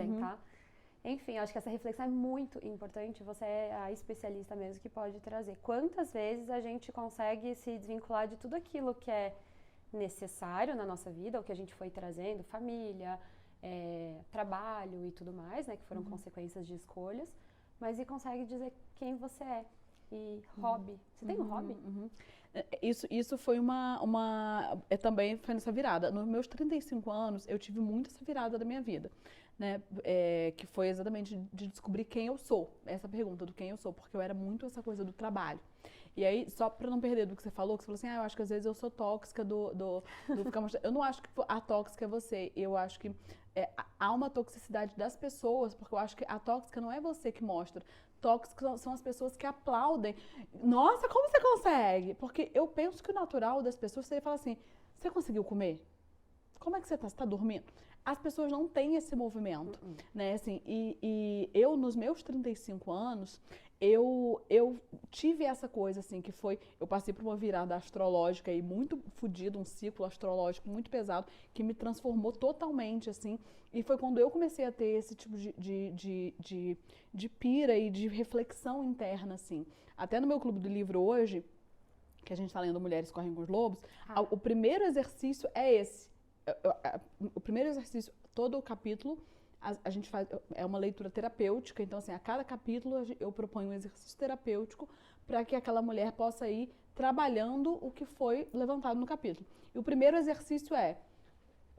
Enfim, acho que essa reflexão é muito importante, você é a especialista mesmo que pode trazer. Quantas vezes a gente consegue se desvincular de tudo aquilo que é necessário na nossa vida, o que a gente foi trazendo, família, trabalho e tudo mais, né, que foram consequências de escolhas, mas e consegue dizer quem você é. E hobby. Você tem um hobby? Isso foi também foi nessa virada. Nos meus 35 anos, eu tive muito essa virada da minha vida, né? Que foi exatamente de descobrir quem eu sou. Essa pergunta do quem eu sou, porque eu era muito essa coisa do trabalho. E aí, só pra não perder do que você falou assim, eu acho que às vezes eu sou tóxica do ficar mostrando. Eu não acho que a tóxica é você. Eu acho que há uma toxicidade das pessoas, porque eu acho que a tóxica não é você que mostra. Tóxicas são as pessoas que aplaudem. Nossa, como você consegue? Porque eu penso que o natural das pessoas seria falar assim, você conseguiu comer? Como é que você tá? Você tá dormindo? As pessoas não têm esse movimento, né? Assim, e eu, nos meus 35 anos, eu tive essa coisa, assim, que foi... Eu passei por uma virada astrológica aí muito fodida, um ciclo astrológico muito pesado, que me transformou totalmente, assim. E foi quando eu comecei a ter esse tipo de pira e de reflexão interna, assim. Até no meu clube do livro hoje, que a gente tá lendo Mulheres Correm com os Lobos, o primeiro exercício é esse. O primeiro exercício, todo o capítulo, a gente faz, é uma leitura terapêutica, então assim, a cada capítulo eu proponho um exercício terapêutico para que aquela mulher possa ir trabalhando o que foi levantado no capítulo. E o primeiro exercício é,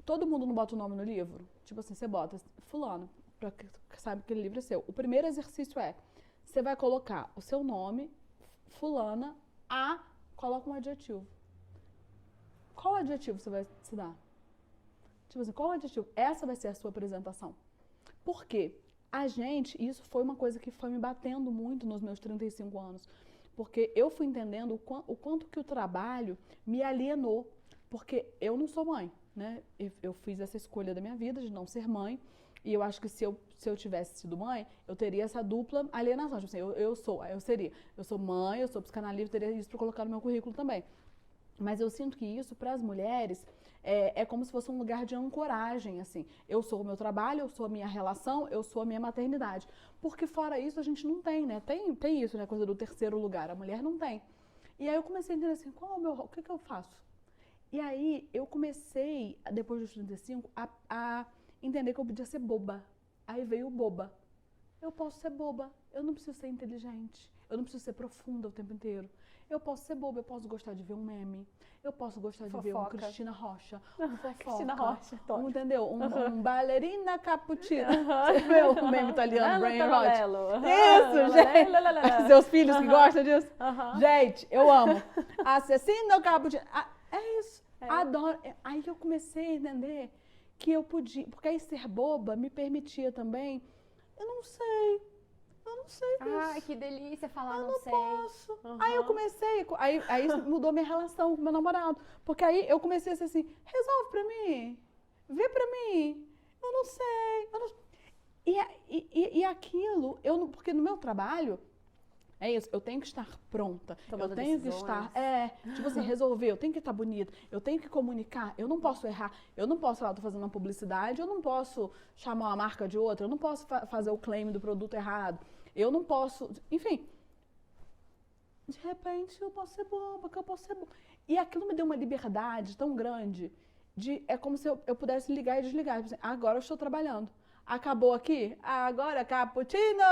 todo mundo não bota o nome no livro? Tipo assim, você bota fulano, para que saiba que aquele livro é seu. O primeiro exercício é, você vai colocar o seu nome, fulana, coloca um adjetivo. Qual adjetivo você vai se dar? Tipo assim, qual adjetivo? Essa vai ser a sua apresentação. Por quê? Isso foi uma coisa que foi me batendo muito nos meus 35 anos. Porque eu fui entendendo o quanto que o trabalho me alienou. Porque eu não sou mãe, né? Eu fiz essa escolha da minha vida de não ser mãe. E eu acho que se eu tivesse sido mãe, eu teria essa dupla alienação. Tipo assim, eu sou mãe, eu sou psicanalista, eu teria isso para colocar no meu currículo também. Mas eu sinto que isso, para as mulheres, É como se fosse um lugar de ancoragem, assim. Eu sou o meu trabalho, eu sou a minha relação, eu sou a minha maternidade. Porque fora isso a gente não tem, né? Tem isso, né? Coisa do terceiro lugar. A mulher não tem. E aí eu comecei a entender assim, o que eu faço? E aí eu comecei, depois dos 35, a entender que eu podia ser boba. Aí veio o boba. Eu posso ser boba, eu não preciso ser inteligente, eu não preciso ser profunda o tempo inteiro. Eu posso ser boba, eu posso gostar de ver um meme, eu posso gostar de ver um Cristina Rocha, um fofoca, Cristina Rocha, entendeu? Um bailarina cappuccina. Você viu o meme italiano, Brain Rot? Isso, gente! Seus filhos que gostam disso? Gente, eu amo. Assassino cappuccino. É isso, adoro. Aí eu comecei a entender que eu podia, porque aí ser boba me permitia também, eu não sei Ai, que delícia falar, eu não sei. Posso. Aí eu comecei, aí mudou minha relação com meu namorado, porque aí eu comecei a ser assim, resolve pra mim, vê pra mim, eu não sei. E aquilo, porque no meu trabalho, é isso, eu tenho que estar pronta, tomando eu tenho decisões. que estar, tipo assim, resolver, eu tenho que estar bonita, eu tenho que comunicar, eu não posso errar, eu não posso, tô fazendo uma publicidade, eu não posso chamar uma marca de outra, eu não posso fazer o claim do produto errado, eu não posso, enfim, de repente eu posso ser boba, E aquilo me deu uma liberdade tão grande, é como se eu pudesse ligar e desligar, tipo assim, agora eu estou trabalhando, acabou aqui, agora cappuccino,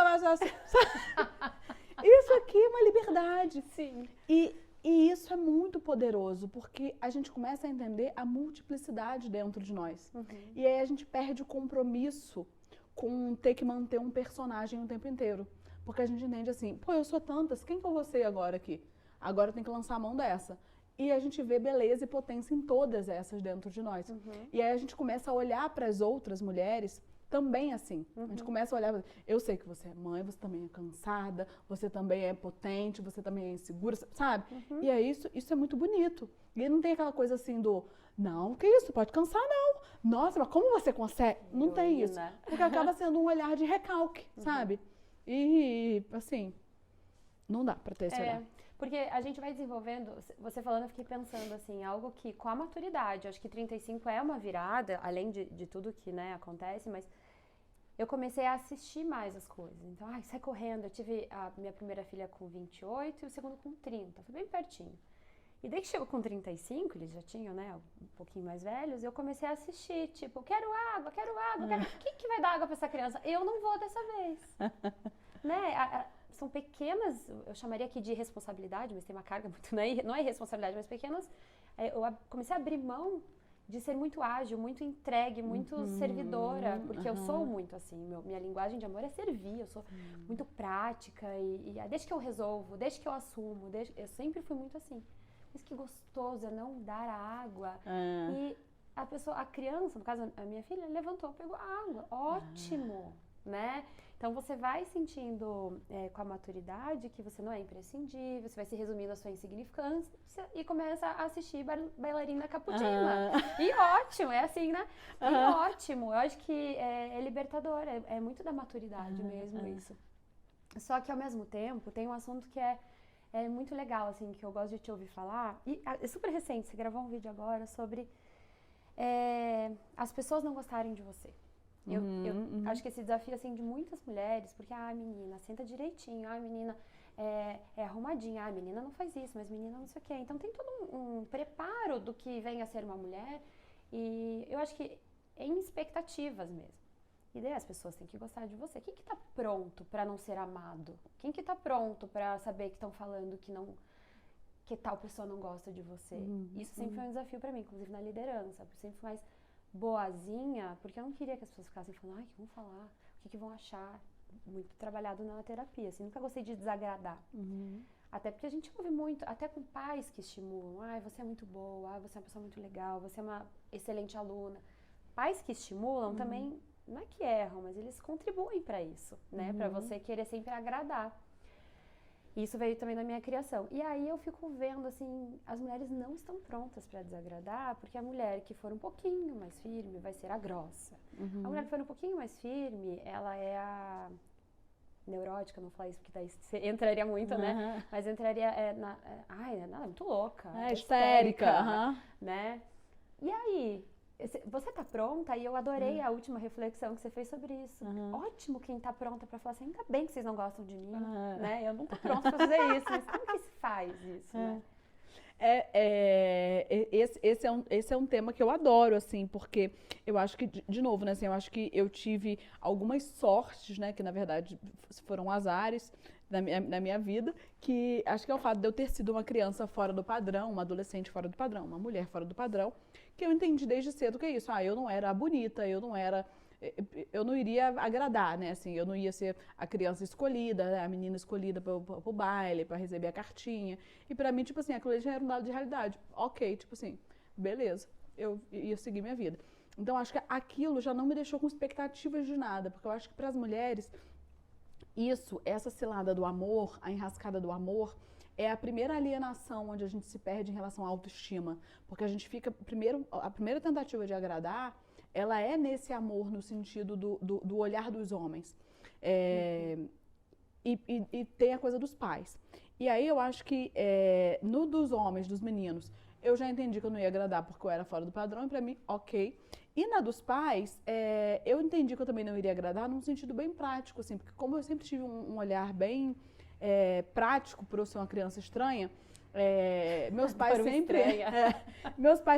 isso aqui é uma liberdade. Sim. E isso é muito poderoso, porque a gente começa a entender a multiplicidade dentro de nós. E aí a gente perde o compromisso com ter que manter um personagem o tempo inteiro. Porque a gente entende assim, pô, eu sou tantas, quem que eu vou ser agora aqui? Agora eu tenho que lançar a mão dessa. E a gente vê beleza e potência em todas essas dentro de nós. E aí a gente começa a olhar para as outras mulheres também assim. A gente começa a olhar, eu sei que você é mãe, você também é cansada, você também é potente, você também é insegura, sabe? E é isso é muito bonito. E não tem aquela coisa assim não, que isso, pode cansar não. Nossa, mas como você consegue? Não tem isso. Porque acaba sendo um olhar de recalque, sabe? E assim, não dá pra ter esse olhar. Porque a gente vai desenvolvendo, você falando, eu fiquei pensando assim, algo que com a maturidade, acho que 35 é uma virada, além de tudo que, né, acontece, mas eu comecei a assistir mais as coisas. Então, sai correndo, eu tive a minha primeira filha com 28 e o segundo com 30, foi bem pertinho. E daí que chegou com 35, eles já tinham, né, um pouquinho mais velhos, eu comecei a assistir, tipo, quero água, quem que vai dar água pra essa criança? Eu não vou dessa vez, né? São pequenas, eu chamaria aqui de responsabilidade, mas tem uma carga muito, não é responsabilidade, mas pequenas, eu comecei a abrir mão de ser muito ágil, muito entregue, muito servidora, porque eu sou muito assim, minha linguagem de amor é servir, eu sou muito prática, e desde que eu resolvo, desde que eu assumo, eu sempre fui muito assim. Mas que gostoso é não dar a água. E a criança, no caso a minha filha, levantou, pegou a água, ótimo, né? Então você vai sentindo com a maturidade que você não é imprescindível, você vai se resumindo a sua insignificância e começa a assistir bailarina cappuccina. E ótimo, é assim, né? E ótimo, eu acho que é libertador, é muito da maturidade mesmo isso. Só que ao mesmo tempo tem um assunto que é muito legal, assim, que eu gosto de te ouvir falar, e é super recente, você gravou um vídeo agora sobre as pessoas não gostarem de você. Eu acho que esse desafio, assim, de muitas mulheres, porque, menina, senta direitinho, menina é arrumadinha, menina não faz isso, mas menina não sei o quê. Então tem todo um preparo do que vem a ser uma mulher, e eu acho que em expectativas mesmo. E daí as pessoas têm que gostar de você. Quem que tá pronto pra não ser amado? Quem que tá pronto pra saber que estão falando que tal pessoa não gosta de você? Isso sempre foi um desafio pra mim, inclusive na liderança. Eu sempre fui mais boazinha, porque eu não queria que as pessoas ficassem falando, o que vão falar? O que vão achar? Muito trabalhado na terapia, assim, nunca gostei de desagradar. Até porque a gente ouve muito, até com pais que estimulam, você é muito boa, você é uma pessoa muito legal, você é uma excelente aluna. Pais que estimulam também, não é que erram, mas eles contribuem para isso, né? Para você querer sempre agradar. Isso veio também da minha criação. E aí eu fico vendo, assim, as mulheres não estão prontas para desagradar, porque a mulher que for um pouquinho mais firme vai ser a grossa. A mulher que for um pouquinho mais firme, ela é a neurótica, não falar isso porque daí você entraria muito, né? Mas entraria ela é muito louca. Histérica. Né? e aí? Você tá pronta? E eu adorei a última reflexão que você fez sobre isso. Ótimo quem tá pronta pra falar assim, ainda bem que vocês não gostam de mim, né? Eu não tô pronta pra fazer isso, mas como que se faz isso, né? Esse é um tema que eu adoro, assim, porque eu acho que, de novo, né, assim, eu acho que eu tive algumas sortes, né, que na verdade foram azares na minha vida, que acho que é o fato de eu ter sido uma criança fora do padrão, uma adolescente fora do padrão, uma mulher fora do padrão, que eu entendi desde cedo que é isso. Eu não era bonita, eu não iria agradar, né? Assim, eu não ia ser a criança escolhida, né? A menina escolhida pro baile, para receber a cartinha. E pra mim, tipo assim, aquilo já era um dado de realidade. Ok, tipo assim, beleza, eu ia seguir minha vida. Então, acho que aquilo já não me deixou com expectativas de nada, porque eu acho que para as mulheres, essa cilada do amor, a enrascada do amor, é a primeira alienação onde a gente se perde em relação à autoestima. Porque a gente fica, a primeira tentativa de agradar, ela é nesse amor no sentido do olhar dos homens. E tem a coisa dos pais. E aí eu acho que no dos homens, dos meninos, eu já entendi que eu não ia agradar porque eu era fora do padrão, e pra mim, ok. E na dos pais, eu entendi que eu também não iria agradar num sentido bem prático, assim, porque como eu sempre tive um olhar bem prático por eu ser uma criança estranha, meus pais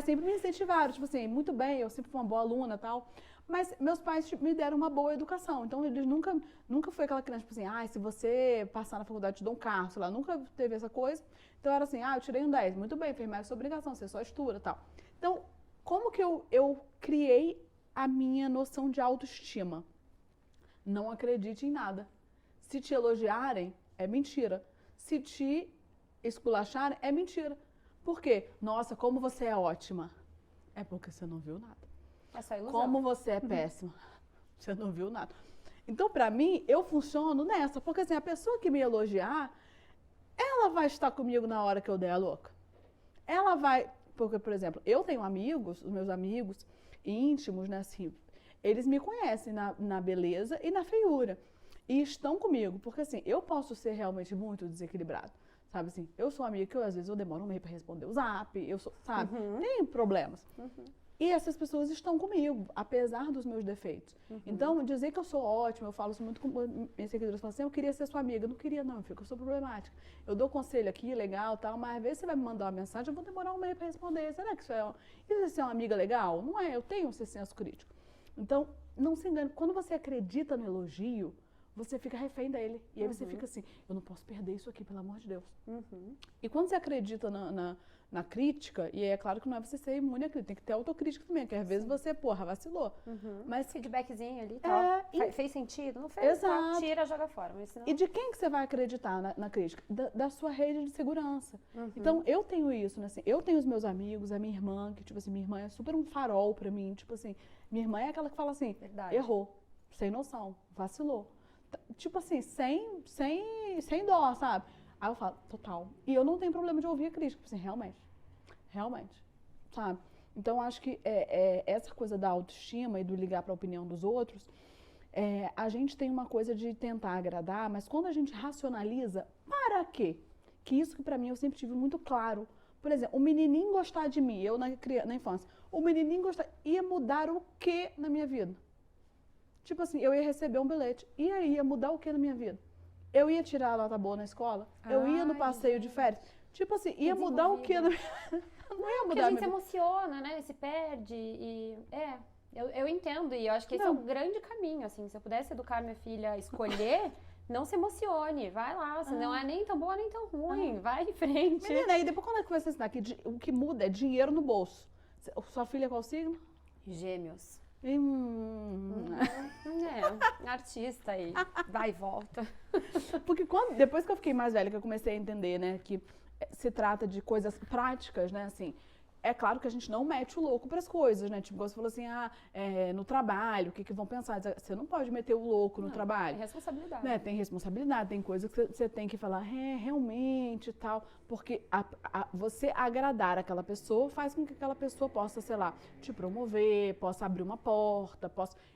sempre me incentivaram, tipo assim, muito bem, eu sempre fui uma boa aluna e tal, mas meus pais me deram uma boa educação, então eles nunca foi aquela criança, tipo assim, se você passar na faculdade eu te dou um carro, sei lá, nunca teve essa coisa, então era assim, eu tirei um 10, muito bem, fez mais sua obrigação, você só estuda e tal. Então, como que eu criei a minha noção de autoestima? Não acredite em nada. Se te elogiarem, é mentira. Se te esculacharem, é mentira. Por quê? Nossa, como você é ótima. É porque você não viu nada. É só ilusão. Como você é péssima. Você não viu nada. Então, pra mim, eu funciono nessa. Porque assim, a pessoa que me elogiar, ela vai estar comigo na hora que eu der a louca. Ela vai... Porque, por exemplo, eu tenho amigos, os meus amigos íntimos, né, assim, eles me conhecem na beleza e na feiura. E estão comigo, porque assim, eu posso ser realmente muito desequilibrado, sabe assim? Eu sou amiga que às vezes eu demoro um mês para responder o zap, sabe? Tem problemas. E essas pessoas estão comigo, apesar dos meus defeitos. Então, dizer que eu sou ótima, eu falo isso muito com minhas seguidoras, falam assim, eu queria ser sua amiga. Eu não queria não, filho, eu sou problemática. Eu dou conselho aqui, legal, tal, mas às vezes você vai me mandar uma mensagem, eu vou demorar um mês para responder. Será que isso é uma amiga legal? Não é, eu tenho esse senso crítico. Então, não se engane, quando você acredita no elogio, você fica refém dele. E aí você fica assim, eu não posso perder isso aqui, pelo amor de Deus. E quando você acredita na crítica, e é claro que não é você ser imune à crítica, tem que ter autocrítica também, que às vezes você, vacilou. Mas feedbackzinho ali, tal. Fez sentido? Não fez? Exato. Tá, tira, joga fora. Mas senão... E de quem que você vai acreditar na crítica? Da sua rede de segurança. Então, eu tenho isso, né? Assim, eu tenho os meus amigos, a minha irmã, que, tipo assim, minha irmã é super um farol pra mim. Tipo assim, minha irmã é aquela que fala assim, Verdade. Errou, sem noção, vacilou. Tipo assim, sem dó, sabe? Aí eu falo, total. E eu não tenho problema de ouvir a crítica, assim, realmente, sabe? Então, acho que essa coisa da autoestima e do ligar para a opinião dos outros, a gente tem uma coisa de tentar agradar, mas quando a gente racionaliza, para quê? Que isso que para mim eu sempre tive muito claro. Por exemplo, o menininho gostar de mim, eu na infância, o menininho gostar, ia mudar o quê na minha vida? Tipo assim, eu ia receber um bilhete, e aí ia mudar o quê na minha vida? Eu ia tirar a nota boa na escola? Eu ia no passeio de férias? Tipo assim, ia mudar o quê na minha vida? Não ia mudar. Porque a gente se emociona, né? Se perde e... Eu entendo e eu acho que esse é um grande caminho, assim. Se eu pudesse educar minha filha a escolher, não se emocione. Vai lá, se não é nem tão boa nem tão ruim. Vai em frente. Menina, e depois quando é que você ensinar que o que muda é dinheiro no bolso? Sua filha é qual signo? Gêmeos. Artista aí, vai e volta. Porque depois que eu fiquei mais velha, que eu comecei a entender, né, que se trata de coisas práticas, né, assim, é claro que a gente não mete o louco para as coisas, né, tipo, você falou assim, no trabalho, o que vão pensar? Você não pode meter o louco no trabalho. Tem responsabilidade. Né, tem responsabilidade, tem coisa que você tem que falar, realmente e tal, porque você agradar aquela pessoa faz com que aquela pessoa possa, sei lá, te promover, possa abrir uma porta,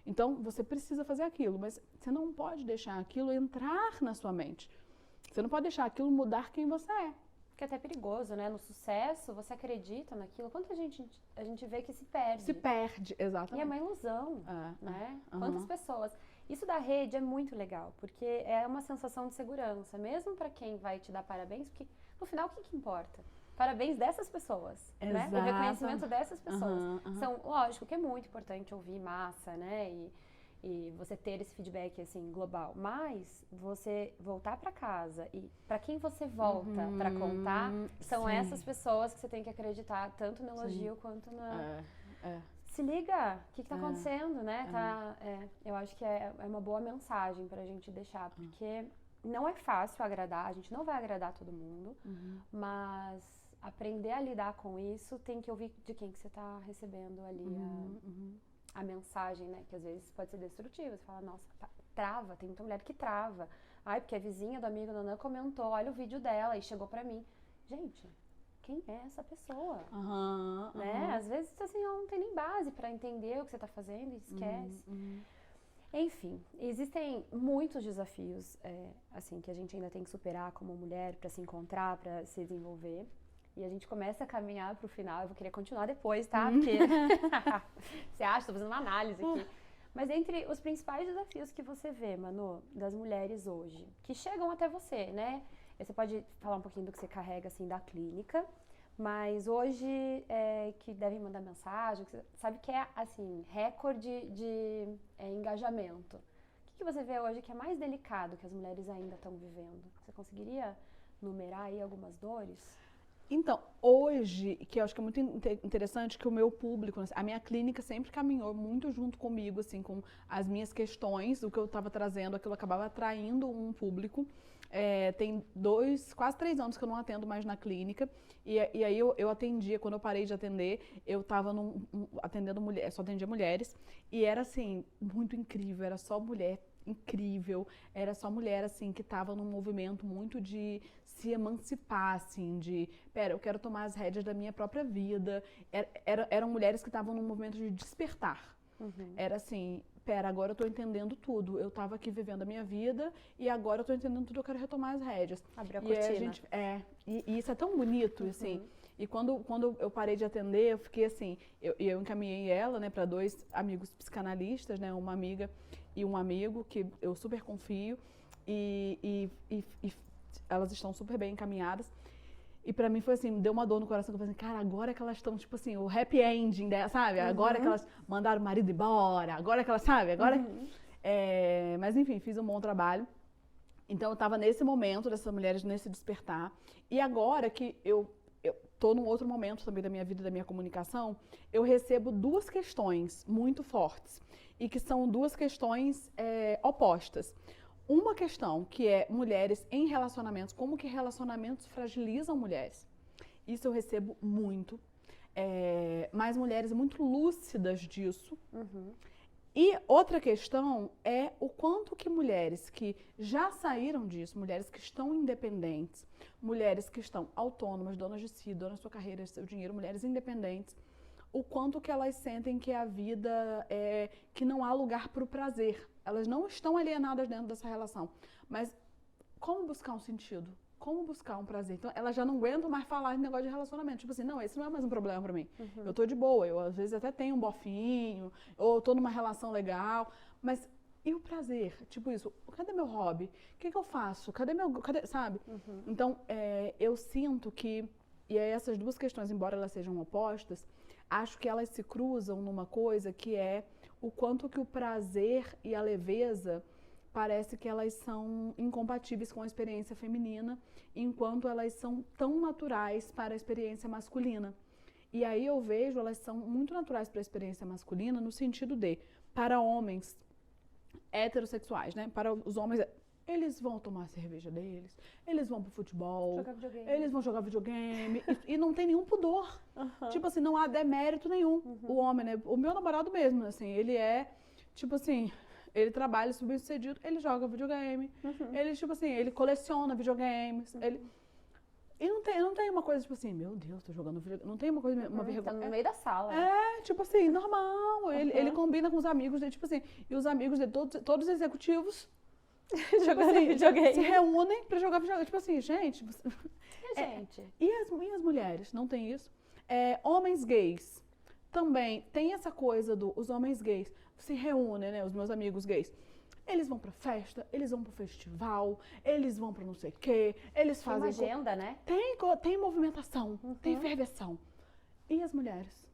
então você precisa fazer aquilo, mas você não pode deixar aquilo entrar na sua mente. Você não pode deixar aquilo mudar quem você é. que é até perigoso, né? No sucesso, você acredita naquilo. Quanta gente a gente vê que se perde. Se perde, exatamente. E é uma ilusão, né? Quantas pessoas. Isso da rede é muito legal, porque é uma sensação de segurança, mesmo para quem vai te dar parabéns, porque no final o que importa? Parabéns dessas pessoas, né? O reconhecimento dessas pessoas. São, lógico que é muito importante ouvir massa, né? E você ter esse feedback assim global, mas você voltar para casa e para quem você volta para contar são essas pessoas que você tem que acreditar tanto no elogio quanto na se liga, o que tá acontecendo, né? Eu acho que é uma boa mensagem pra gente deixar, porque não é fácil agradar, a gente não vai agradar todo mundo, mas aprender a lidar com isso tem que ouvir de quem que você tá recebendo ali a mensagem, né? Que às vezes pode ser destrutiva. Você fala, nossa, trava, tem muita mulher que trava. Ai, porque a vizinha do amigo Nanã comentou, olha o vídeo dela e chegou pra mim. Gente, quem é essa pessoa? Né? Às vezes, assim, ela não tem nem base pra entender o que você tá fazendo e esquece. Enfim, existem muitos desafios, assim, que a gente ainda tem que superar como mulher pra se encontrar, pra se desenvolver. E a gente começa a caminhar pro final. Eu vou querer continuar depois, tá? Porque você acha, tô fazendo uma análise aqui. Mas entre os principais desafios que você vê, Manu, das mulheres hoje, que chegam até você, né? Você pode falar um pouquinho do que você carrega, assim, da clínica, mas hoje que devem mandar mensagem, que você sabe que é, assim, recorde de engajamento. O que você vê hoje que é mais delicado que as mulheres ainda estão vivendo? Você conseguiria numerar aí algumas dores? Então, hoje, que eu acho que é muito interessante, que o meu público, a minha clínica sempre caminhou muito junto comigo, assim, com as minhas questões, o que eu estava trazendo, aquilo acabava atraindo um público. Tem quase 3 anos que eu não atendo mais na clínica, e aí eu atendia, quando eu parei de atender, eu estava atendendo mulheres, só atendia mulheres, e era, assim, muito incrível, era só mulher incrível, era só mulher, assim, que estava num movimento muito de se emancipar, assim, de, eu quero tomar as rédeas da minha própria vida. Eram mulheres que estavam num movimento de despertar. Era assim, agora eu tô entendendo tudo. Eu tava aqui vivendo a minha vida e agora eu tô entendendo tudo, eu quero retomar as rédeas. Abrir a cortina. E isso é tão bonito, assim. E quando eu parei de atender, eu fiquei assim, eu encaminhei ela, né, para 2 amigos psicanalistas, né, uma amiga e um amigo, que eu super confio, e elas estão super bem encaminhadas. E pra mim foi assim, deu uma dor no coração, que eu falei assim, cara, agora que elas estão, tipo assim, o happy ending dela, sabe? Agora que elas mandaram o marido embora, agora que elas, sabe? Agora... mas enfim, fiz um bom trabalho. Então eu tava nesse momento dessas mulheres, nesse despertar. E agora que eu tô num outro momento também da minha vida, da minha comunicação, eu recebo 2 questões muito fortes. E que são 2 questões opostas. Uma questão que é mulheres em relacionamentos, como que relacionamentos fragilizam mulheres. Isso eu recebo muito. Mas mulheres muito lúcidas disso. E outra questão é o quanto que mulheres que já saíram disso, mulheres que estão independentes, mulheres que estão autônomas, donas de si, donas da sua carreira, do seu dinheiro, mulheres independentes, o quanto que elas sentem que a vida que não há lugar para o prazer. Elas não estão alienadas dentro dessa relação. Mas como buscar um sentido? Como buscar um prazer? Então, elas já não aguentam mais falar de negócio de relacionamento. Tipo assim, não, esse não é mais um problema pra mim. Eu tô de boa, eu às vezes até tenho um bofinho, ou tô numa relação legal, mas e o prazer? Tipo isso, cadê meu hobby? O que eu faço? Sabe? Então, eu sinto que, e aí essas 2 questões, embora elas sejam opostas, acho que elas se cruzam numa coisa que é o quanto que o prazer e a leveza parece que elas são incompatíveis com a experiência feminina, enquanto elas são tão naturais para a experiência masculina. E aí eu vejo, elas são muito naturais para a experiência masculina no sentido de, para homens heterossexuais, né? Para os homens, eles vão tomar a cerveja deles, eles vão pro futebol, eles vão jogar videogame, e não tem nenhum pudor. Tipo assim, não há demérito nenhum. O homem, né? O meu namorado mesmo, assim, ele é, tipo assim, ele trabalha subsucedido, ele joga videogame, ele, tipo assim, ele coleciona videogames, E não tem uma coisa, tipo assim, meu Deus, tô jogando videogame, não tem uma coisa, uma vergonha. Tá no meio da sala. Tipo assim, normal, ele combina com os amigos dele, tipo assim, e os amigos dele, todos executivos, jogando videogame, se reúnem pra jogar videogame. Tipo assim, gente. gente? E as mulheres, não tem isso? Homens gays, também tem essa coisa os homens gays se reúnem, né, os meus amigos gays. Eles vão pra festa, eles vão pro festival, eles vão pra não sei o quê, eles fazem... Tem uma agenda, né? Tem movimentação, tem ferveção. E as mulheres?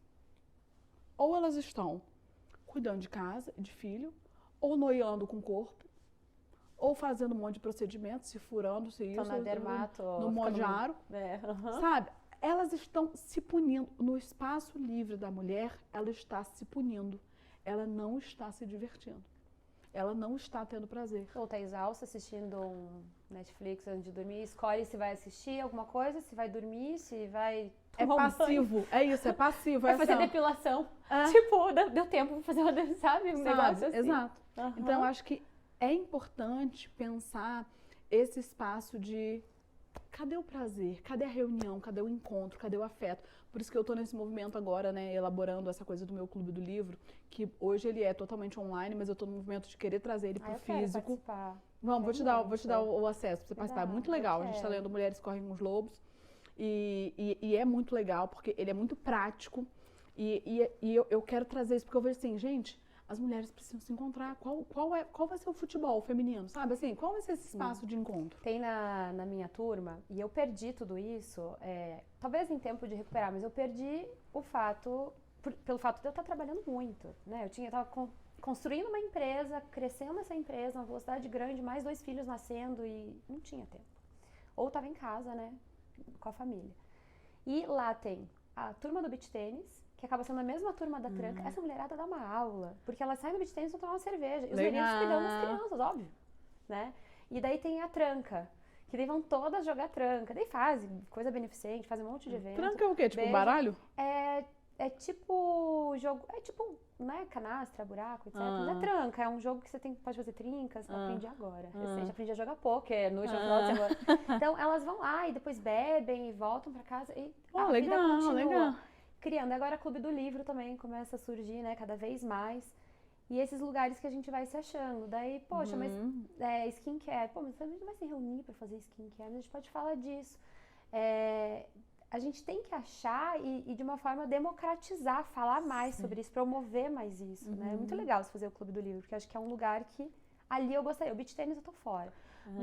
Ou elas estão cuidando de casa, de filho, ou noiando com o corpo, ou fazendo um monte de procedimentos, se furando, se isso, na dermato, no Mondiaro, sabe? Elas estão se punindo. No espaço livre da mulher, ela está se punindo. Ela não está se divertindo. Ela não está tendo prazer. Ou tá exausta assistindo um Netflix antes de dormir, escolhe se vai assistir alguma coisa, se vai dormir, se vai tomar passivo, banho. é isso, é passivo. Vai fazer depilação. Tipo, deu tempo pra fazer uma, sabe? Um negócio assim. Exato. Então, eu acho que é importante pensar esse espaço de cadê o prazer, cadê a reunião, cadê o encontro, cadê o afeto. Por isso que eu tô nesse movimento agora, né, elaborando essa coisa do meu clube do livro, que hoje ele é totalmente online, mas eu tô no movimento de querer trazer ele pro físico. Vamos, vou te dar o acesso pra você participar. É muito legal. A gente tá lendo Mulheres Correm com os Lobos e é muito legal, porque ele é muito prático e eu quero trazer isso, porque eu vejo assim, gente, as mulheres precisam se encontrar. Qual vai ser o futebol feminino, sabe? Assim, qual vai ser esse espaço de encontro? Tem na minha turma, e eu perdi tudo isso, talvez em tempo de recuperar, mas eu perdi o fato, pelo fato de eu estar trabalhando muito, né? Eu tava construindo uma empresa, crescendo essa empresa, uma velocidade grande, mais 2 filhos nascendo e não tinha tempo. Ou estava em casa, né, com a família. E lá tem a turma do beach tênis, que acaba sendo a mesma turma da tranca. Essa mulherada dá uma aula, porque elas saem do beach tênis e vão tomar uma cerveja. E os meninos cuidando das crianças, óbvio, né? E daí tem a tranca, que daí vão todas jogar tranca. Daí fazem coisa beneficente, fazem um monte de evento. Tranca é o quê? Tipo baralho? É tipo jogo, né, canastra, buraco, etc. Mas é tranca, é um jogo que você pode fazer trincas. Aprendi agora, recente, aprendi a jogar pôquer no último final de semana. Então elas vão lá e depois bebem e voltam pra casa e a vida continua. Legal. Criando. Agora Clube do Livro também começa a surgir, né, cada vez mais. E esses lugares que a gente vai se achando. Daí, poxa, mas skincare. Pô, mas a gente vai se reunir pra fazer skincare, a gente pode falar disso. A gente tem que achar e de uma forma democratizar, falar mais sobre isso, promover mais isso, né? É muito legal você fazer o Clube do Livro, porque acho que é um lugar que ali eu gostaria. O beach tênis eu tô fora.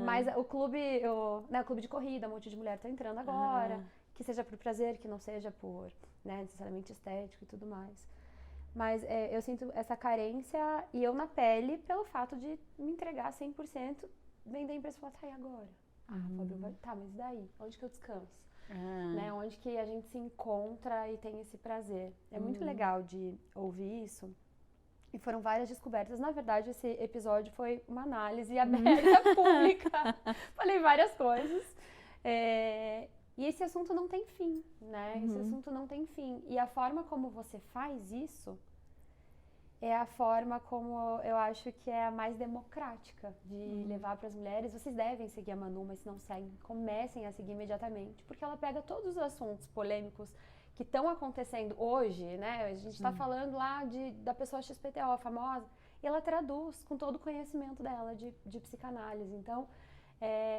Mas o clube, o clube de corrida, um monte de mulher tá entrando agora. Que seja por prazer, que não seja por, né, necessariamente estético e tudo mais. Mas eu sinto essa carência e eu na pele pelo fato de me entregar 100%, vender a empresa e falar, tá, e agora? Fábio, tá, mas e daí? Onde que eu descanso? Né? Onde que a gente se encontra e tem esse prazer. É muito legal de ouvir isso. E foram várias descobertas. Na verdade, esse episódio foi uma análise aberta, pública. Falei várias coisas. E esse assunto não tem fim, né? Esse assunto não tem fim. E a forma como você faz isso é a forma como eu acho que é a mais democrática de levar para as mulheres. Vocês devem seguir a Manu, mas se não seguem, comecem a seguir imediatamente, porque ela pega todos os assuntos polêmicos que estão acontecendo hoje, né? A gente está falando lá da pessoa XPTO, famosa, e ela traduz com todo o conhecimento dela de psicanálise. Então,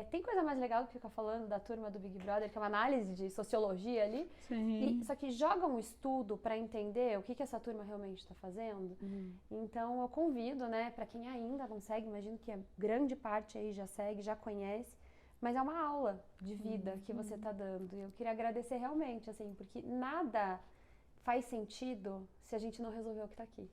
tem coisa mais legal do que ficar falando da turma do Big Brother, que é uma análise de sociologia ali. Só que joga um estudo para entender o que essa turma realmente está fazendo. Então eu convido, né, para quem ainda não segue, imagino que a grande parte aí já segue, já conhece, mas é uma aula de vida que você está dando. E eu queria agradecer realmente, assim, porque nada faz sentido se a gente não resolver o que está aqui.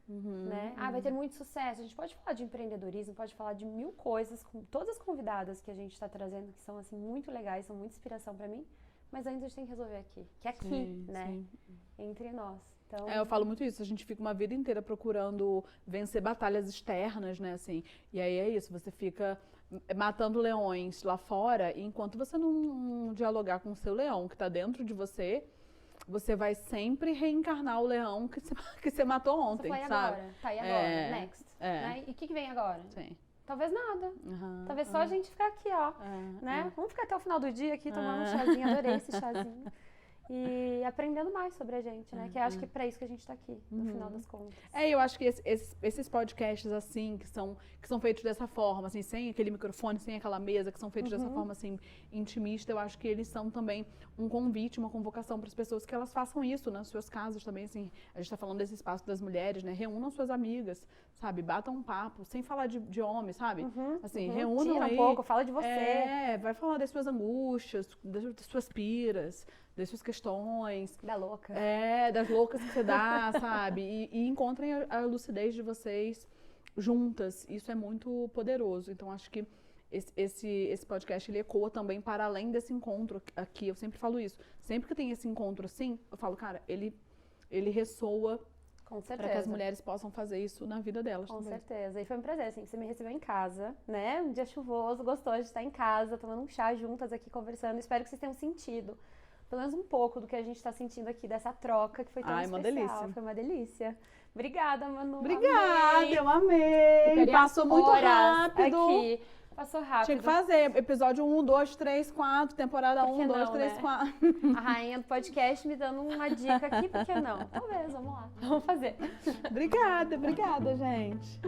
Né? Vai ter muito sucesso. A gente pode falar de empreendedorismo, pode falar de 1000 coisas com todas as convidadas que a gente está trazendo, que são assim muito legais, são muita inspiração para mim, mas antes a gente tem que resolver aqui, que é aqui, né? Entre nós. Então, eu falo muito isso, a gente fica uma vida inteira procurando vencer batalhas externas, né, assim, e aí é isso, você fica matando leões lá fora, e enquanto você não dialogar com o seu leão que está dentro de você, você vai sempre reencarnar o leão que você matou ontem, sabe? Agora. Tá, e agora? Next. Né? E o que vem agora? Sim. Talvez nada. Talvez só a gente ficar aqui, ó. Né? Vamos ficar até o final do dia aqui, tomando um chazinho. Adorei esse chazinho. e aprendendo mais sobre a gente, né? Que eu acho que é pra isso que a gente tá aqui, no final das contas. Eu acho que esses podcasts, assim, que são feitos dessa forma, assim, sem aquele microfone, sem aquela mesa, que são feitos dessa forma, assim, intimista, eu acho que eles são também um convite, uma convocação para as pessoas que elas façam isso nas suas casas também, assim. A gente tá falando desse espaço das mulheres, né? Reúnam suas amigas, sabe? Batam um papo, sem falar de homem, sabe? Assim, reúnam Tira aí. um pouco, fala de você. Vai falar das suas angústias, das suas piras, das suas questões. Da louca. Das loucas que você dá, sabe? E encontrem a lucidez de vocês juntas. Isso é muito poderoso. Então, acho que esse podcast, ele ecoa também para além desse encontro aqui. Eu sempre falo isso. Sempre que tem esse encontro assim, eu falo, cara, ele ressoa Com certeza. para que as mulheres possam fazer isso na vida delas Com também. certeza. E foi um prazer, assim, que você me recebeu em casa, né? Um dia chuvoso, gostoso de estar em casa, tomando um chá juntas aqui, conversando. Espero que vocês tenham sentido, pelo menos um pouco do que a gente está sentindo aqui, dessa troca, que foi tão especial. Uma delícia. Foi uma delícia. Obrigada, Manu. Obrigada, Amei. eu amei. Ficaria Passou muito horas rápido. Aqui. Passou rápido. Tinha que fazer episódio 1, 2, 3, 4, temporada Por que 1, 2, não, 3, né? 4. A rainha do podcast me dando uma dica aqui, por que não? Talvez, vamos lá. Vamos fazer. Obrigada, gente.